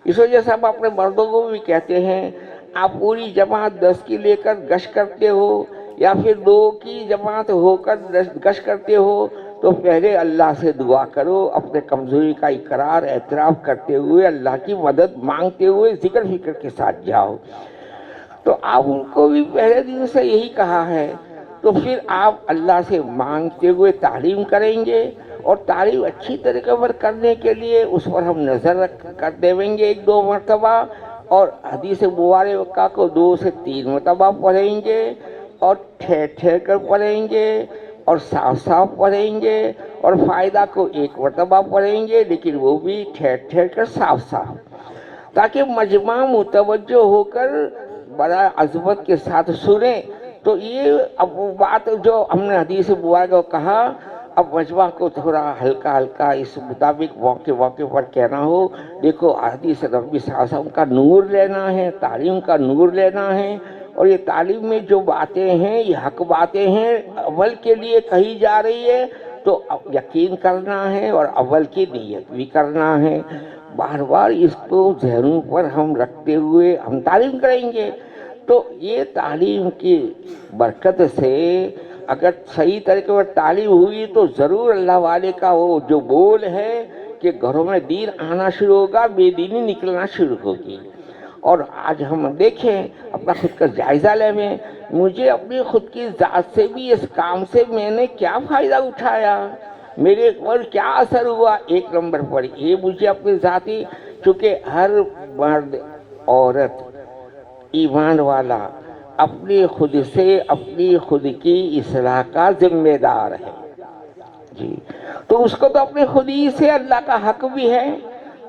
Speaker 1: اس وجہ سے ہم اپنے مردوں کو بھی کہتے ہیں، آپ پوری جماعت 10 کی لے کر گشت کرتے ہو یا پھر 2 کی جماعت ہو کر گشت کرتے ہو، تو پہلے اللہ سے دعا کرو، اپنے کمزوری کا اقرار اعتراف کرتے ہوئے اللہ کی مدد مانگتے ہوئے ذکر فکر کے ساتھ جاؤ۔ تو آپ ان کو بھی پہلے دن سے یہی کہا ہے، تو پھر آپ اللہ سے مانگتے ہوئے تعلیم کریں گے، اور تعلیم اچھی طریقے پر کرنے کے لیے اس پر ہم نظر رکھ کر دیویں گے 1-2 مرتبہ، اور حدیث مبارکہ کو 2 سے 3 مرتبہ پڑھیں گے، اور ٹھہر ٹھہر کر پڑھیں گے، اور صاف صاف پڑھیں گے، اور فائدہ کو 1 مرتبہ پڑھیں گے، لیکن وہ بھی ٹھہر ٹھہر کر صاف صاف، تاکہ مجمع متوجہ ہو کر بڑا عظمت کے ساتھ سنیں۔ تو یہ اب بات جو ہم نے حدیث مبارکہ کو کہا، اب مجمع کو تھوڑا ہلکا ہلکا اس مطابق موقع پر کہنا ہو، دیکھو حدیث نبی صلی اللہ علیہ وسلم کا نور لینا ہے، تعلیم کا نور لینا ہے، اور یہ تعلیم میں جو باتیں ہیں یہ حق باتیں ہیں، عمل کے لیے کہی جا رہی ہے، تو یقین کرنا ہے اور عمل کی نیت بھی کرنا ہے۔ بار بار اس کو ذہنوں پر ہم رکھتے ہوئے ہم تعلیم کریں گے، تو یہ تعلیم کی برکت سے اگر صحیح طریقے پر تعلیم ہوئی تو ضرور اللہ والے کا وہ جو بول ہے کہ گھروں میں دین آنا شروع ہوگا، بے دینی نکلنا شروع ہوگی۔ اور آج ہم دیکھیں، اپنا خود کا جائزہ لیں، مجھے اپنی خود کی ذات سے بھی اس کام سے میں نے کیا فائدہ اٹھایا، میرے پر کیا اثر ہوا۔ 1 نمبر پر یہ مجھے اپنی ذاتی، چونکہ ہر مرد عورت ایمان والا اپنی خود سے اپنی خود کی اصلاح کا ذمہ دار ہے جی، تو اس کو تو اپنے خود ہی سے اللہ کا حق بھی ہے،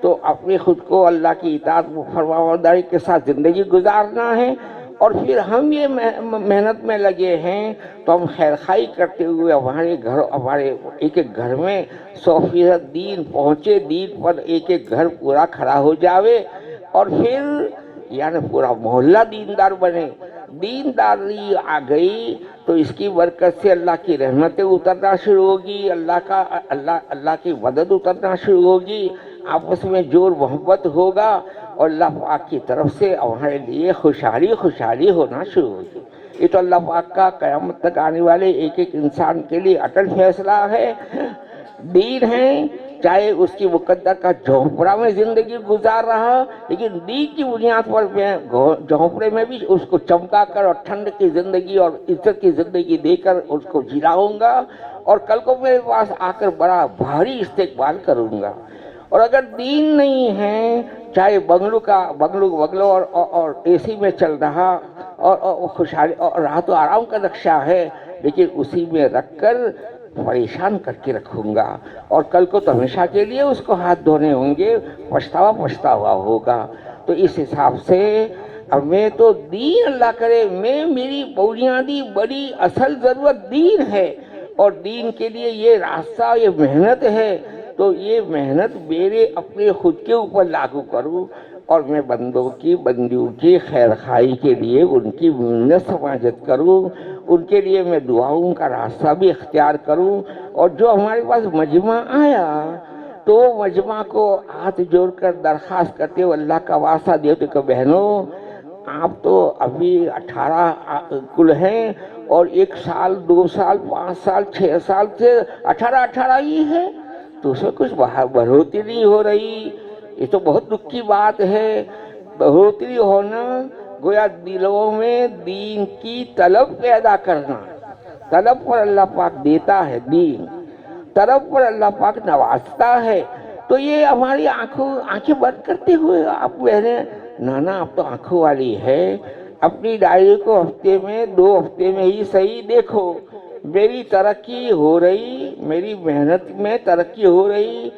Speaker 1: تو اپنے خود کو اللہ کی اطاعت فرمانبرداری کے ساتھ زندگی گزارنا ہے۔ اور پھر ہم یہ محنت میں لگے ہیں، تو ہم خیر خواہی کرتے ہوئے ہمارے ایک ایک گھر میں 100% دین پہنچے، دین پر ایک ایک گھر پورا کھڑا ہو جاوے، اور پھر یعنی پورا محلہ دیندار بنے۔ دینداری آ گئی تو اس کی برکت سے اللہ کی رحمتیں اترنا شروع ہوگی، اللہ کی مدد اترنا شروع ہوگی، آپس میں جوڑ محبت ہوگا، اور اللہ پاک کی طرف سے ہمارے لیے خوشحالی ہونا شروع ہوگی۔ یہ تو اللہ پاک کا قیامت تک آنے والے ایک ایک انسان کے لیے اٹل فیصلہ ہے۔ دین ہے، چاہے اس کی مقدر کا جھونپڑا میں زندگی گزار رہا، لیکن دین کی بنیاد پر میں جھونپڑے میں بھی اس کو چمکا کر اور ٹھنڈ کی زندگی اور عزت کی زندگی دے کر اس کو جلاؤں گا، اور کل کو میرے پاس آ کر بڑا بھاری استقبال کروں گا۔ اور اگر دین نہیں ہے، چاہے بنگلو اور اے سی میں چل رہا اور خوشحالی اور راحت و آرام کا نقشہ ہے، لیکن اسی میں رکھ کر پریشان کر کے رکھوں گا، اور کل کو تو ہمیشہ کے لیے اس کو ہاتھ دھونے ہوں گے، پچھتاوا ہوگا۔ تو اس حساب سے ہمیں تو دین اللہ کرے، میری بنیادی بڑی اصل ضرورت دین ہے، اور دین کے لیے یہ راستہ، یہ محنت ہے، تو یہ محنت میرے اپنے خود کے اوپر لاگو کروں، اور میں بندیوں کی خیر خواہی کے لیے ان کی منت سماجت کروں، ان کے لیے میں دعاؤں کا راستہ بھی اختیار کروں۔ اور جو ہمارے پاس مجمع آیا تو مجمع کو ہاتھ جوڑ کر درخواست کرتے ہو، اللہ کا واسطہ دیتے کہ بہنوں آپ تو ابھی 18 کل ہیں، اور 1 سال 2 سال 5 سال 6 سال سے 18 ہی ہے، تو اس میں کچھ بڑھوتری نہیں ہو رہی۔ یہ تو بہت دکھ کی بات ہے۔ بڑھوتری ہونا گویا دلوں میں دین کی طلب پیدا کرنا، طلب پر اللہ پاک دیتا ہے دین، طلب پر اللہ پاک نوازتا ہے۔ تو یہ ہماری آنکھیں بند کرتے ہوئے آپ بہنیں، نانا آپ تو آنکھوں والی ہے، اپنی ڈائری کو ہفتے میں 2 ہفتے میں ہی صحیح دیکھو، میری ترقی ہو رہی، میری محنت میں ترقی ہو رہی۔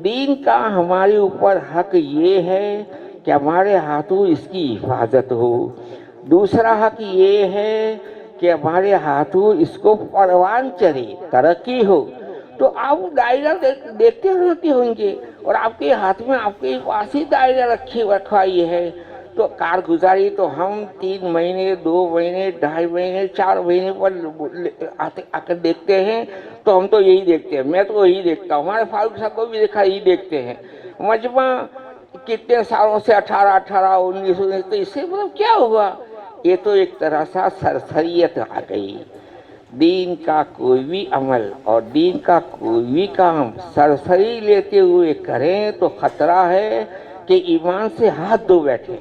Speaker 1: دین کا ہمارے اوپر حق یہ ہے کہ ہمارے ہاتھوں اس کی حفاظت ہو، دوسرا حق یہ ہے کہ ہمارے ہاتھوں اس کو پروان چڑھے، ترقی ہو۔ تو آپ دائرہ دیکھتے رہتے ہوں گے، اور آپ کے ہاتھ میں آپ کے پاس ہی دائرہ رکھوائی ہے، تو کارگزاری تو ہم 3 مہینے 2 مہینے 2.5 مہینے 4 مہینے پر آ کر دیکھتے ہیں، تو ہم تو یہی دیکھتے ہیں، میں تو یہی دیکھتا ہوں، ہمارے فاروق صاحب کو بھی دیکھا یہی دیکھتے ہیں۔ مجمع کتنے سالوں سے 18 19 تو اس سے مطلب کیا ہوا؟ یہ تو ایک طرح سے سرسریت آ گئی۔ دین کا کوئی بھی عمل اور دین کا کوئی بھی کام سرسری لیتے ہوئے کریں تو خطرہ ہے کہ ایمان سے ہاتھ دھو بیٹھے۔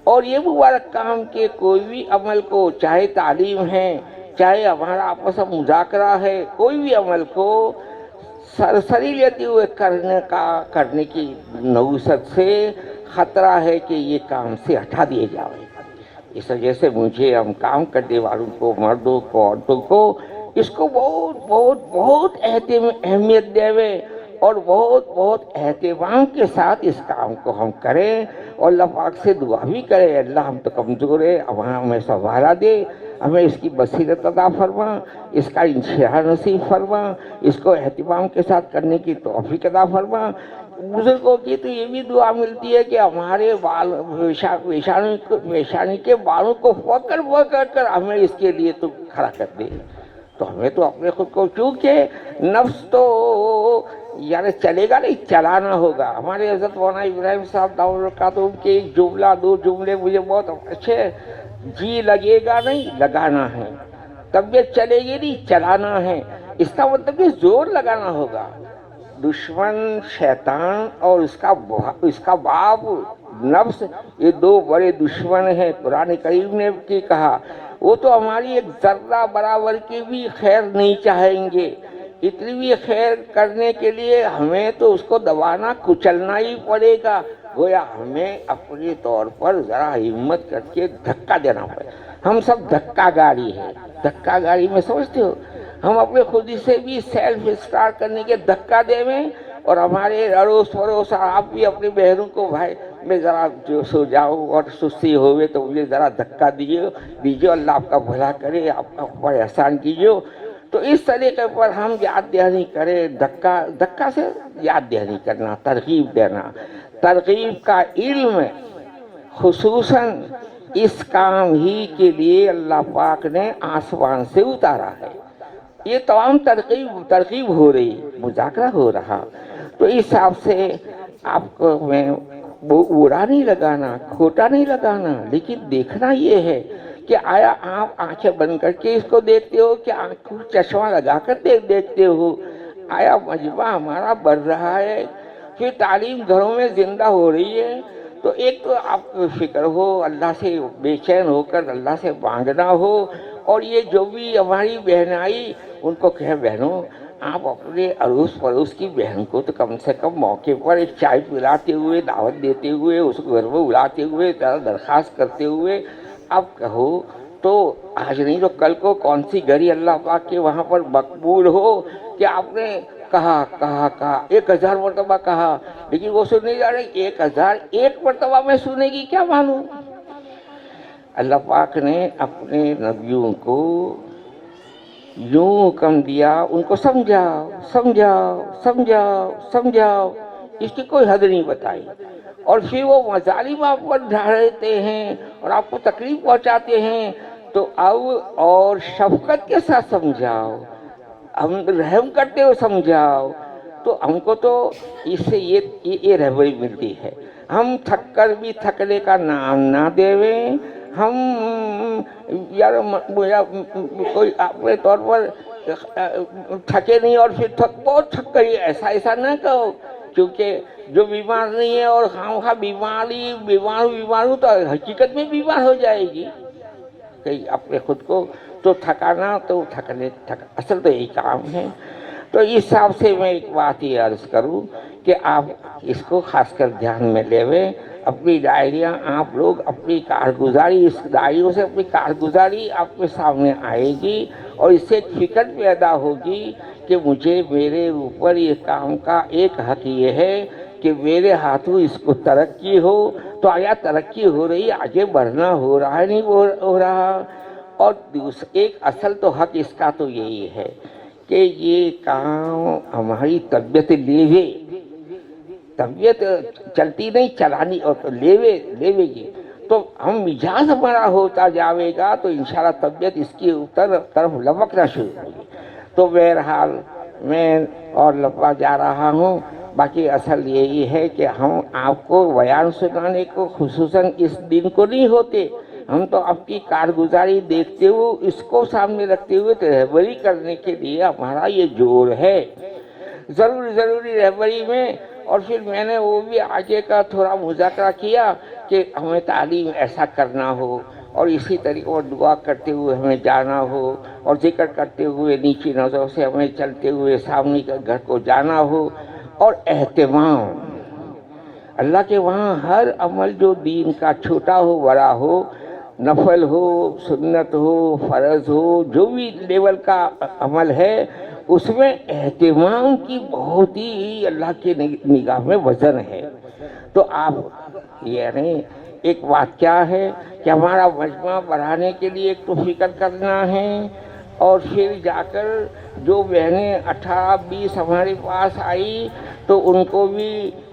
Speaker 1: اور یہ مبارک کام کہ کوئی بھی عمل کو، چاہے تعلیم ہے، چاہے ہمارا آپس میں مذاکرہ ہے، کوئی بھی عمل کو سرسری لیتے ہوئے کرنے کی نوست سے خطرہ ہے کہ یہ کام سے ہٹا دیے جائے۔ اس وجہ سے مجھے ہم کام کرنے والوں کو، مردوں کو، عورتوں کو، اس کو بہت بہت بہت اہمیت دے اور بہت بہت اہتمام کے ساتھ اس کام کو ہم کریں، اور اللہ پاک سے دعا بھی کریں، اللہ ہم تو کمزور ہے، ہمیں سنبھالا دے، ہمیں اس کی بصیرت عطا فرما، اس کا انشراح نصیب فرما، اس کو اہتمام کے ساتھ کرنے کی توفیق عطا فرما۔ بزرگوں کی تو یہ بھی دعا ملتی ہے کہ ہمارے بال پیشانی کے بالوں کو پکڑ کر ہمیں اس کے لیے تو کھڑا کر دے۔ تو ہمیں تو اپنے خود کو، چونکہ نفس تو یعنی چلے گا نہیں، چلانا ہوگا۔ ہمارے حضرت مولانا ابراہیم صاحب دعوت برکاتہ کے جملہ 2 جملے مجھے بہت اچھے، جی لگے گا نہیں، لگانا ہے، طبیعت چلے گی نہیں، چلانا ہے۔ اس کا مطلب کہ زور لگانا ہوگا۔ دشمن شیطان اور اس کا باپ نفس، یہ 2 بڑے دشمن ہیں۔ قرآن کریم نے بھی کہا وہ تو ہماری ایک ذرہ برابر کی بھی خیر نہیں چاہیں گے، اتنی بھی خیر کرنے کے لیے ہمیں تو اس کو دبانا کچلنا ہی پڑے گا، گویا ہمیں اپنے طور پر ذرا ہمت کر کے دھکا دینا پڑے۔ ہم سب دھکا گاڑی ہے۔ دھکا گاڑی میں سمجھتے ہو، ہم اپنے خود سے بھی سیلف اسٹارٹ کرنے کے دھکا دے میں، اور ہمارے اڑوس پڑوس آپ بھی اپنی بہنوں کو، بھائی میں ذرا جو سو جاؤں اور سستی ہوئے تو مجھے ذرا دھکا دیجیے، اللہ آپ کا بھلا کرے، آپ کا بڑے احسان کیجیے۔ تو اس طریقے پر ہم یاد دہانی کریں، دھکا سے یاد دہانی کرنا، ترغیب دینا۔ ترغیب کا علم خصوصاً اس کام ہی کے لیے اللہ پاک نے آسمان سے اتارا ہے۔ یہ تمام ترغیب ہو رہی، مذاکرہ ہو رہا، تو اس حساب سے آپ کو میں برا نہیں لگانا، کھوٹا نہیں لگانا، لیکن دیکھنا یہ ہے کہ آیا آپ آنکھیں بند کر کے اس کو دیکھتے ہو کہ آنکھوں چشمہ لگا کر دیکھتے ہو؟ آیا مجمع ہمارا بڑھ رہا ہے؟ پھر تعلیم گھروں میں زندہ ہو رہی ہے؟ تو ایک تو آپ کو فکر ہو، اللہ سے بے چین ہو کر اللہ سے مانگنا ہو، اور یہ جو بھی ہماری بہن آئی ان کو کہے بہنوں آپ اپنے اڑوس پڑوس کی بہن کو تو کم سے کم موقع پر ایک چائے پلاتے ہوئے، دعوت دیتے ہوئے، اس کو گھر میں بلاتے ہوئے، درخواست کرتے ہوئے آپ کہو تو آج نہیں تو کل کو کون سی گھڑی اللہ پاک کے وہاں پر مقبول ہو کہ آپ نے کہا 1000 مرتبہ کہا، لیکن وہ سن نہیں جا رہے، 1001 مرتبہ میں سنے گی کیا معلوم۔ اللہ پاک نے اپنے نبیوں کو یوں حکم دیا، ان کو سمجھاؤ سمجھاؤ سمجھاؤ سمجھاؤ، اس کی کوئی حد نہیں بتائی، اور پھر وہ مظالم آپ پر ڈھاتے ہیں اور آپ کو تکلیف پہنچاتے ہیں، تو اب اور شفقت کے ساتھ سمجھاؤ، ہم رحم کرتے ہوئے سمجھاؤ، تو ہم کو تو اس سے یہ رہبری ملتی ہے۔ ہم تھک کر بھی تھکنے کا نام نہ دیویں، ہم یار کوئی اپنے طور پر تھکے نہیں اور پھر بہت تھک گئی، ایسا نہ کہو، کیونکہ جو بیمار نہیں ہے اور خواہ بیمار تو حقیقت میں بیمار ہو جائے گی۔ کہ اپنے خود کو تو تھکانا تو اصل تو یہی کام ہے۔ تو اس حساب سے میں ایک بات یہ عرض کروں کہ آپ اس کو خاص کر دھیان میں لیویں، اپنی ڈائریاں آپ لوگ اپنی کارگزاری، اس ڈائریوں سے اپنی کارگزاری آپ کے سامنے آئے گی، اور اس سے ایک فکر پیدا ہوگی کہ مجھے میرے اوپر یہ کام کا ایک حق یہ ہے کہ میرے ہاتھوں اس کو ترقی ہو، تو آیا ترقی ہو رہی، آگے بڑھنا ہو رہا ہے نہیں ہو رہا۔ اور ایک اصل تو حق اس کا تو یہی ہے کہ یہ کام ہماری طبیعت لیوے، طبیعت چلتی نہیں چلانی، اور لیوے گی، تو ہم مزاج ہمارا ہوتا جاوے گا تو انشاءاللہ طبیعت اس کی طرف لپکنا شروع ہوگی. تو بہرحال میں اور لپا جا رہا ہوں. باقی اصل یہی ہے کہ ہم آپ کو بیان سنانے کو خصوصاً اس دن کو نہیں ہوتے. ہم تو آپ کی کارگزاری دیکھتے ہوئے اس کو سامنے رکھتے ہوئے رہبری کرنے کے لیے ہمارا یہ جوڑ ہے. ضروری رہبری میں. اور پھر میں نے وہ بھی آگے کا تھوڑا مذاکرہ کیا کہ ہمیں تعلیم ایسا کرنا ہو اور اسی طریقے اور دعا کرتے ہوئے ہمیں جانا ہو اور ذکر کرتے ہوئے نیچی نظروں سے ہمیں چلتے ہوئے سامنے کے گھر کو جانا ہو. اور اہتمام اللہ کے وہاں ہر عمل جو دین کا چھوٹا ہو بڑا ہو، نفل ہو سنت ہو فرض ہو، جو بھی لیول کا عمل ہے اس میں اہتمام کی بہت ہی اللہ کی نگاہ میں وزن ہے. تو آپ یعنی ایک بات کیا ہے کہ ہمارا مجمع بڑھانے کے لیے ایک تو فکر کرنا ہے اور پھر جا کر جو بہنیں 18-20 ہمارے پاس آئی تو ان کو بھی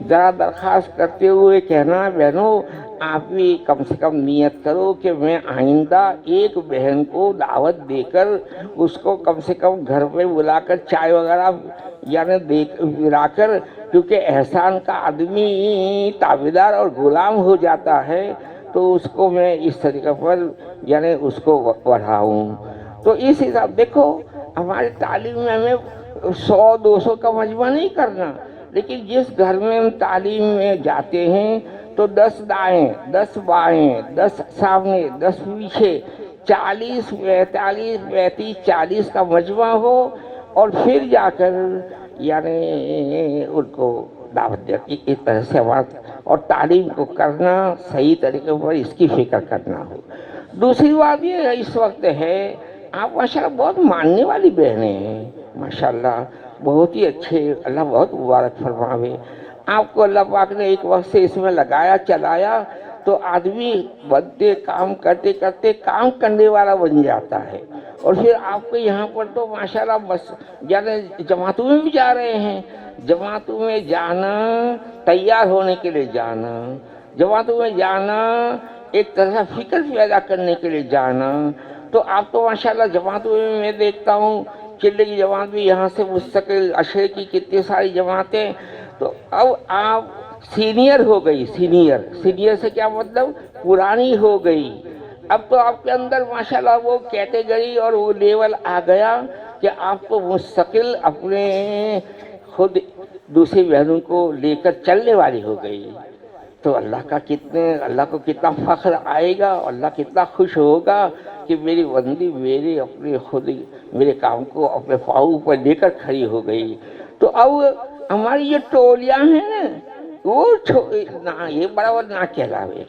Speaker 1: ذرا درخواست کرتے ہوئے کہنا بہنوں آپ بھی کم سے کم نیت کرو کہ میں آئندہ ایک بہن کو دعوت دے کر اس کو کم سے کم گھر پہ بلا کر چائے وغیرہ یعنی پلا کر، کیونکہ احسان کا آدمی تابعدار اور غلام ہو جاتا ہے تو اس کو میں اس طریقے پر یعنی اس کو بڑھاؤں. تو اس حساب دیکھو ہماری تعلیم میں ہمیں 100-200 کا مجمع نہیں کرنا، لیکن جس گھر میں ہم تعلیم میں جاتے ہیں تو 10 دائیں 10 بائیں 10 سامنے 10 پیچھے 40 45 35 40 کا مجمع ہو اور پھر جا کر یعنی ان کو دعوت دے اس طرح سے اور تعلیم کو کرنا صحیح طریقے پر اس کی فکر کرنا ہو. دوسری بات یہ اس وقت ہے آپ ماشاءاللہ بہت ماننے والی بہنیں ہیں ماشاءاللہ، بہت ہی اچھے، اللہ بہت مبارک فرماوے. آپ کو اللہ پاک نے ایک وقت سے اس میں لگایا چلایا تو آدمی بنتے کام کرتے کرتے کام کرنے والا بن جاتا ہے. اور پھر آپ کو یہاں پر تو ماشاءاللہ بس یعنی جماعتوں میں بھی جا رہے ہیں، جماعتوں میں جانا تیار ہونے کے لیے جانا، جماعتوں میں جانا ایک طرح فکر پیدا کرنے کے لیے جانا. تو آپ تو ماشاءاللہ جماعتوں میں دیکھتا ہوں چلے کی جماعت بھی یہاں سے مستقل، عشرے کی کتنی ساری جماعتیں. تو اب آپ سینئر ہو گئی، سینئر سے کیا مطلب پرانی ہو گئی. اب تو آپ کے اندر ماشاءاللہ وہ کیٹیگری اور وہ لیول آ گیا کہ آپ کو مستقل اپنے خود دوسری بہنوں کو لے کر چلنے والی ہو گئی. تو اللہ کو کتنا فخر آئے گا، اللہ کتنا خوش ہوگا کہ میری بندی میرے اپنے خود میرے کام کو اپنے پاؤں پر لے کر کھڑی ہو گئی. تو اب ہماری یہ ٹولیاں ہیں نا وہ یہ برابر نہ کہلاوے.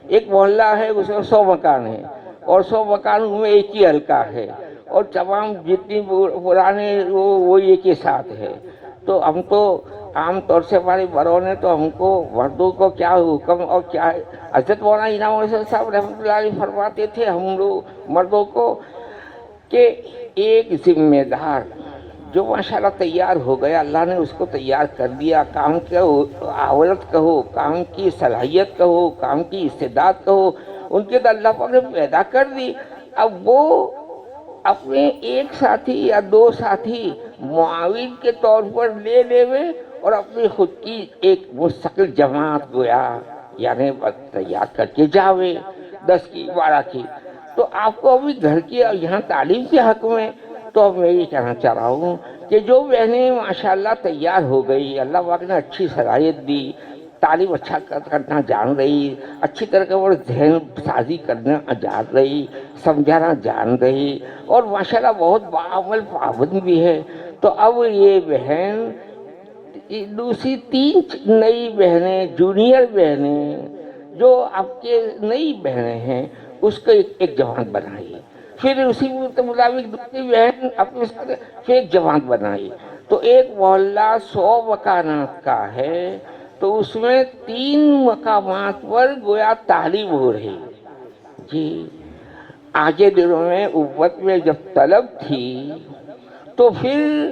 Speaker 1: ایک محلہ ہے اس میں 100 مکان ہیں اور 100 مکانوں میں ایک ہی حلقہ ہے اور تمام جتنی پرانے وہ ایک ہی ساتھ ہے. تو ہم تو عام طور سے ہمارے بڑوں نے تو ہم کو مردوں کو کیا حکم اور کیا حضرت مولانا انعام الحسن صاحب رحمۃ اللہ علیہ فرماتے تھے ہم لوگ مردوں کو کہ ایک ذمہ دار جو ماشاءاللہ تیار ہو گیا، اللہ نے اس کو تیار کر دیا، کام کا اولت کہو، کام کی صلاحیت کہو، کام کی استعداد کہو، ان کے تو اللہ پاک نے پیدا کر دی. اب وہ اپنے ایک ساتھی یا 2 ساتھی معاون کے طور پر لے اور اپنی خود کی ایک مستقل جماعت گویا یعنی تیار کر کے جاوے 10 کی 12 کی. تو آپ کو ابھی گھر کی یہاں تعلیم کے حق میں تو اب میں یہ کہنا چاہ رہا ہوں کہ جو بہنیں ماشاءاللہ تیار ہو گئی، اللہ پاک نے اچھی صلاحیت دی، تعلیم اچھا کرنا جان رہی، اچھی طرح کا وہ ذہن سازی کرنا جان رہی، سمجھانا جان رہی اور ماشاءاللہ بہت باعمل پابند بھی ہے. تو اب یہ بہن دوسری 3 نئی بہنیں جونیئر بہنیں جو آپ کے نئی بہنیں ہیں اس کو ایک جماعت بنائی، پھر اسی مطابق دوسری بہن اپنے ساتھ پھر ایک جماعت بنائی. تو ایک محلہ 100 مکانات کا ہے تو اس میں 3 مقامات پر گویا تعلیم ہو رہی. جی آگے دنوں میں امت میں جب طلب تھی تو پھر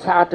Speaker 1: 60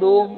Speaker 1: 2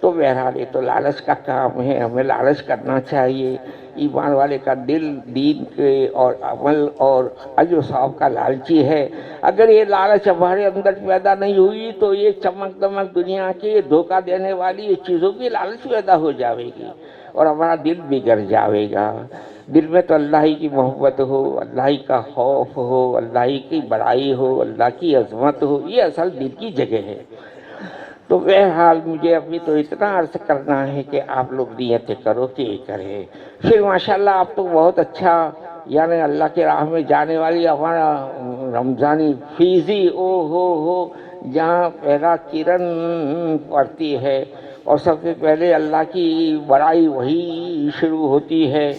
Speaker 1: تو بہرحال یہ تو لالچ کا کام ہے، ہمیں لالچ کرنا چاہیے۔ ایمان والے کا دل دین کے اور عمل اور اجر و ثواب کا لالچی ہے۔ اگر یہ لالچ ہمارے اندر پیدا نہیں ہوئی تو یہ چمک دمک دنیا کے دھوکہ دینے والی چیزوں کی لالچ پیدا ہو جاوے گی اور ہمارا دل بگڑ جاوے گا۔ دل میں تو اللہ ہی کی محبت ہو، اللہ ہی کا خوف ہو، اللہ ہی کی بڑائی ہو، اللہ کی عظمت ہو، یہ اصل دل کی جگہ ہے۔ تو بہرحال مجھے ابھی تو اتنا عرض کرنا ہے کہ آپ لوگ نیتیں کرو کہ یہ کریں۔ پھر ماشاءاللہ آپ تو بہت اچھا، یعنی اللہ کے راہ میں جانے والی ہمارا رمضانی فیضی ہو جہاں پہلا کرن پڑتی ہے اور سب سے پہلے اللہ کی بڑائی وہی شروع ہوتی ہے،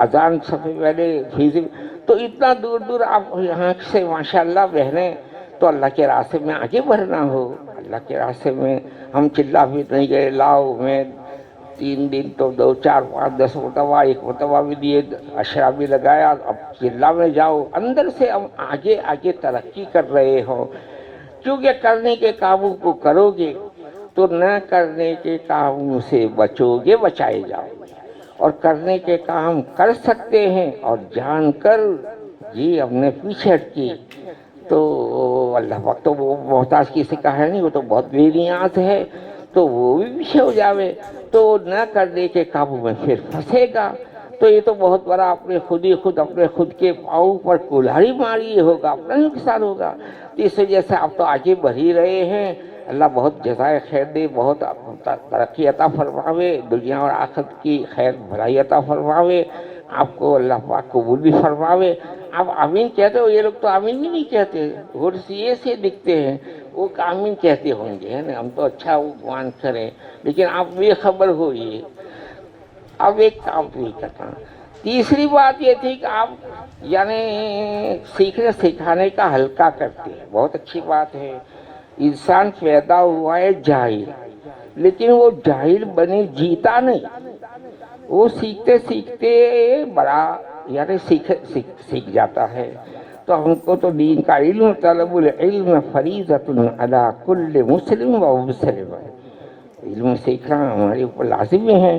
Speaker 1: اذان سب سے پہلے فیضی، تو اتنا دور دور آپ یہاں سے ماشاءاللہ بہنیں، تو اللہ کے راستے میں آگے بڑھنا ہو۔ اللہ کے راستے میں ہم چلا بھی نہیں گئے، لاؤ میں 3 دن تو 2 4 5 10 مرتبہ، 1 مرتبہ بھی دیے، اشرا بھی لگایا، اب چلا میں جاؤ، اندر سے ہم آگے آگے ترقی کر رہے ہوں، کیونکہ کرنے کے کاموں کو کرو گے تو نہ کرنے کے کاموں سے بچو گے، بچائے جاؤ گے، اور کرنے کے کام کر سکتے ہیں اور جان کر جی ہم نے پیچھے ہٹی تو اللہ پاک تو وہ محتاج کسی کا ہے نہیں، وہ تو بہت بے نیاز ہے، تو وہ بھی پیچھے ہو جاوے تو نہ کرنے کے کاموں میں پھر پھنسے گا، تو یہ تو بہت بڑا اپنے خود کے پاؤں پر کلہاڑی ماری ہوگا، اپنا نقصان ہوگا۔ تو اس وجہ سے آپ تو آگے بڑھ ہی رہے ہیں، اللہ بہت جزائے خیر دے، بہت ترقی عطا فرماوے، دنیا اور آخرت کی خیر بھلائی عطا فرماوے، آپ کو اللہ پاک قبول بھی فرماوے۔ آپ آمین کہتے ہو، یہ لوگ تو آمین بھی نہیں کہتے، غرسیے سے دکھتے ہیں، وہ آمین کہتے ہوں گے، ہے نا، ہم تو اچھا وہ گمان کریں، لیکن آپ بے خبر ہو۔ یہ اب ایک کام نہیں کرنا۔ تیسری بات یہ تھی کہ آپ یعنی سیکھنے سکھانے کا ہلکا کرتے ہیں، بہت اچھی بات ہے۔ انسان پیدا ہوا ہے جاہل، لیکن وہ جاہل بنے جیتا نہیں، وہ سیکھتے سیکھتے بڑا یعنی سیکھ جاتا ہے۔ تو ہم کو تو دین کا علم، طلب العلم فریضۃ علی کل مسلم و مسلمہ، علم سیکھنا ہمارے اوپر لازمی ہے۔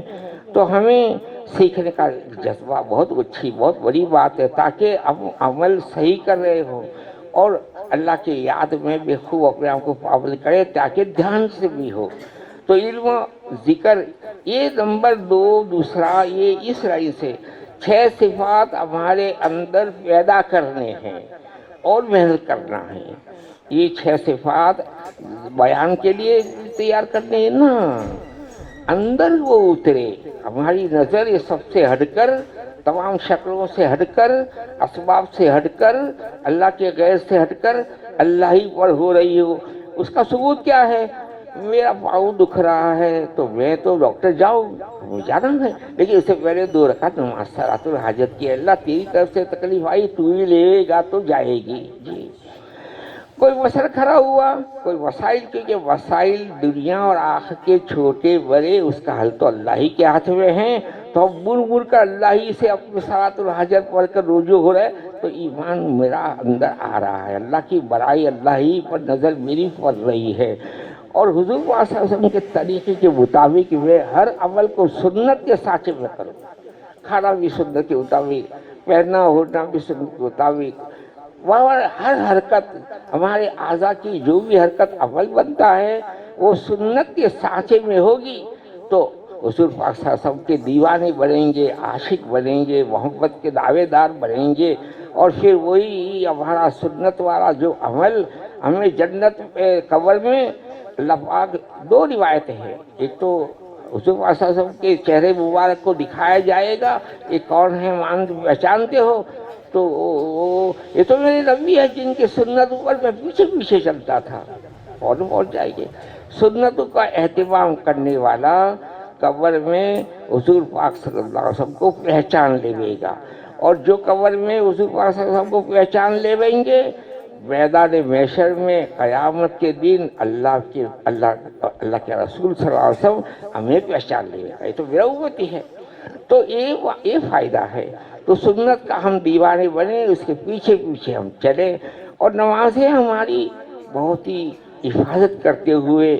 Speaker 1: تو ہمیں سیکھنے کا جذبہ بہت اچھی، بہت بڑی بات ہے، تاکہ ہم عمل صحیح کر رہے ہوں اور اللہ کی یاد میں بے خوب اپنے آپ کو پابند کرے، تاکہ دھیان سے بھی ہو۔ تو علم ذکر یہ نمبر 2، دوسرا یہ اس رائے سے 6 صفات ہمارے اندر پیدا کرنے ہیں اور محنت کرنا ہے۔ یہ 6 صفات بیان کے لیے تیار کرنے ہیں نا، اندر وہ اترے، ہماری نظر یہ سب سے ہٹ کر، تمام شکلوں سے ہٹ کر، اسباب سے ہٹ کر، اللہ کے غیر سے ہٹ کر اللہ ہی پر ہو رہی ہو۔ اس کا ثبوت کیا ہے؟ میرا پاؤں دکھ رہا ہے تو میں تو ڈاکٹر جاؤں، ہمیں جانا ہے، لیکن اس سے پہلے 2 رکعت نماز صلاۃ الحاجت کی، اللہ تیری طرف سے تکلیف آئی تو ہی لے گا تو جائے گی جی۔ کوئی مسئلہ کھڑا ہوا، کوئی وسائل، کیونکہ وسائل دنیا اور آخرت کے چھوٹے بڑے اس کا حل تو اللہ ہی کے ہاتھ میں ہیں، تو ہم بن بن کر اللہ ہی سے اپنی صلاۃ الحاجت پڑھ کر رجوع ہو رہے تو ایمان میرا اندر آ رہا ہے، اللہ کی بڑائی، اللہ ہی پر نظر میری پڑ رہی ہے، اور حضور صلی اللہ علیہ وسلم کے طریقے کے مطابق میں ہر عمل کو سنت کے سانچے میں کروں، کھانا بھی سنت کے مطابق، پہننا اوڑھنا بھی سنت کے مطابق، ہر حرکت ہمارے اعضاء کی جو بھی حرکت عمل بنتا ہے وہ سنت کے سانچے میں ہوگی، تو حضور پاک صلی اللہ علیہ وسلم کے دیوانے بنیں گے، عاشق بنیں گے، محبت کے دعوے دار بنیں گے، اور پھر وہی ہمارا سنت والا جو عمل ہمیں جنت قبر میں اللہ پاک 2 روایتیں ہیں، ایک تو حضور پاک صلی اللہ علیہ وسلم کے چہرے مبارک کو دکھایا جائے گا، یہ کون ہے پہچانتے ہو؟ تو یہ تو میرے نبی ہے جن کے سنت پر میں پیچھے پیچھے چلتا تھا، اور پہنچ جائے گے۔ سنتوں کا اہتمام کرنے والا قبر میں حضور پاک صلی اللہ علیہ وسلم کو پہچان لے گا، اور جو قبر میں حضور پاک صلی اللہ علیہ وسلم کو پہچان لیں گے، میدان محشر میں قیامت کے دن اللہ کے رسول صلی اللہ علیہ وسلم ہمیں پہچان لے گا، یہ تو میرا امتی ہے۔ تو یہ فائدہ ہے، تو سنت کا ہم دیوانے بنے، اس کے پیچھے پیچھے ہم چلیں، اور نمازیں ہماری بہت ہی حفاظت کرتے ہوئے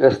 Speaker 1: 10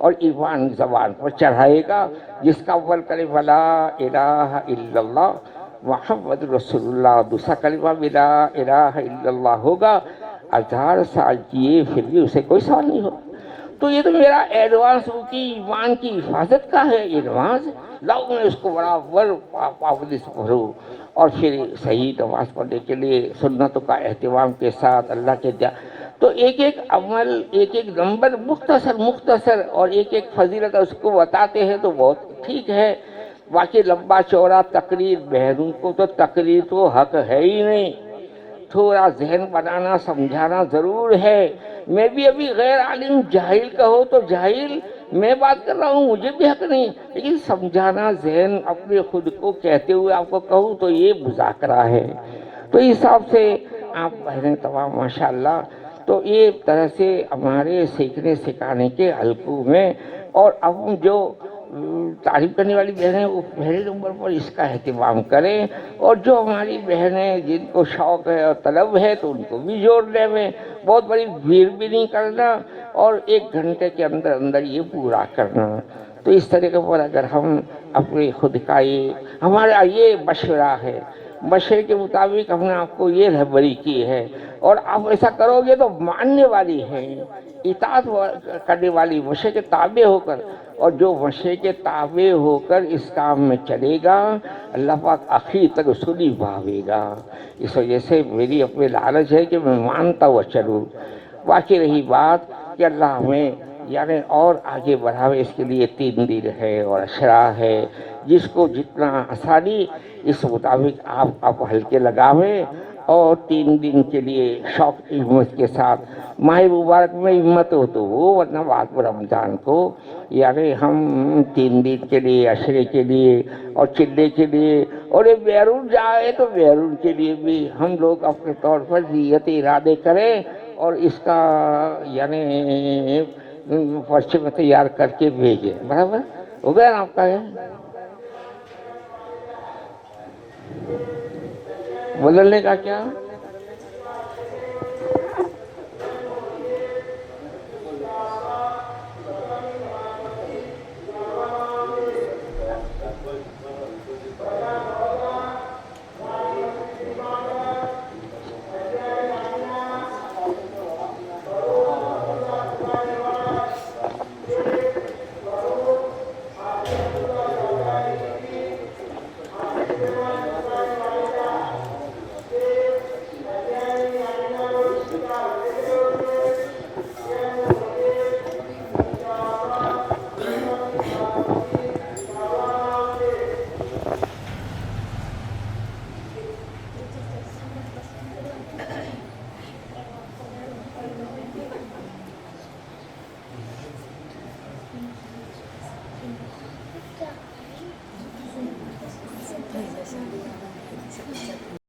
Speaker 1: اور ایمان زبان پر چڑھائے گا، جس کا اول کلمہ لا الہ الا اللہ محمد رسول اللہ، دوسرا کلمہ بھی لا الہ الا اللہ ہوگا، 1000 سال جیے پھر بھی اسے کوئی سوال نہیں ہوگا۔ تو یہ تو میرا ایڈوانس کی ایمان کی حفاظت کا ہے ایڈوانس، لاؤ میں اس کو برابر پابندی سے پڑھوں، اور پھر صحیح نماز پڑھنے کے لیے سنتوں کا اہتمام کے ساتھ اللہ کے دیا۔ تو ایک ایک عمل، ایک ایک نمبر مختصر اور ایک ایک فضیلت اس کو بتاتے ہیں تو بہت ٹھیک ہے۔ باقی لمبا چوڑا تقریر، بہنوں کو تو تقریر تو حق ہے ہی نہیں، تھوڑا ذہن بنانا سمجھانا ضرور ہے۔ میں بھی ابھی غیر عالم جاہل کہو تو جاہل میں بات کر رہا ہوں، مجھے بھی حق نہیں، لیکن سمجھانا ذہن اپنے خود کو کہتے ہوئے آپ کو کہوں تو یہ مذاکرہ ہے۔ تو اس حساب سے آپ بہنیں تمام ماشاءاللہ، تو یہ طرح سے ہمارے سیکھنے سکھانے کے حلقوں میں، اور اب جو تعریف کرنے والی بہنیں وہ پہلے نمبر پر اس کا اہتمام کریں، اور جو ہماری بہنیں جن کو شوق ہے اور طلب ہے تو ان کو بھی جوڑنے میں بہت بڑی بھیڑ بھی نہیں کرنا، اور 1 گھنٹے کے اندر اندر یہ پورا کرنا۔ تو اس طریقے پر اگر ہم اپنے خود کا ہمارا یہ مشورہ ہے، مشورے کے مطابق ہم نے آپ کو یہ رہبری کی ہے، اور آپ ایسا کرو گے تو ماننے والی ہے، اطاعت کرنے والی، مشورے کے تابع ہو کر، اور جو مشورے کے تابع ہو کر اس کام میں چلے گا اللہ پاک آخر تک اس کو نبھاوے گا۔ اس وجہ سے میری اپنے لالچ ہے کہ میں مانتا ہوا چلوں۔ باقی رہی بات کہ اللہ ہمیں یعنی اور آگے بڑھاوے، اس کے لیے 3 دن ہے اور عشرہ ہے، جس کو جتنا آسانی اس مطابق آپ ہلکے لگاویں، اور 3 دن کے لیے شوق ہمت کے ساتھ ماہ مبارک میں ہمت ہو تو وہ، ورنہ بعد میں رمضان کو یعنی ہم 3 دن کے لیے عشرے کے لیے اور چلے کے لیے، اور یہ بیرون جائے تو بیرون کے لیے بھی ہم لوگ اپنے طور پر نیت ارادے کریں، اور اس کا یعنی پرچے میں تیار کر کے بھیجیں۔ برابر ہو گیا نا آپ کا؟ بدلنے کا کیا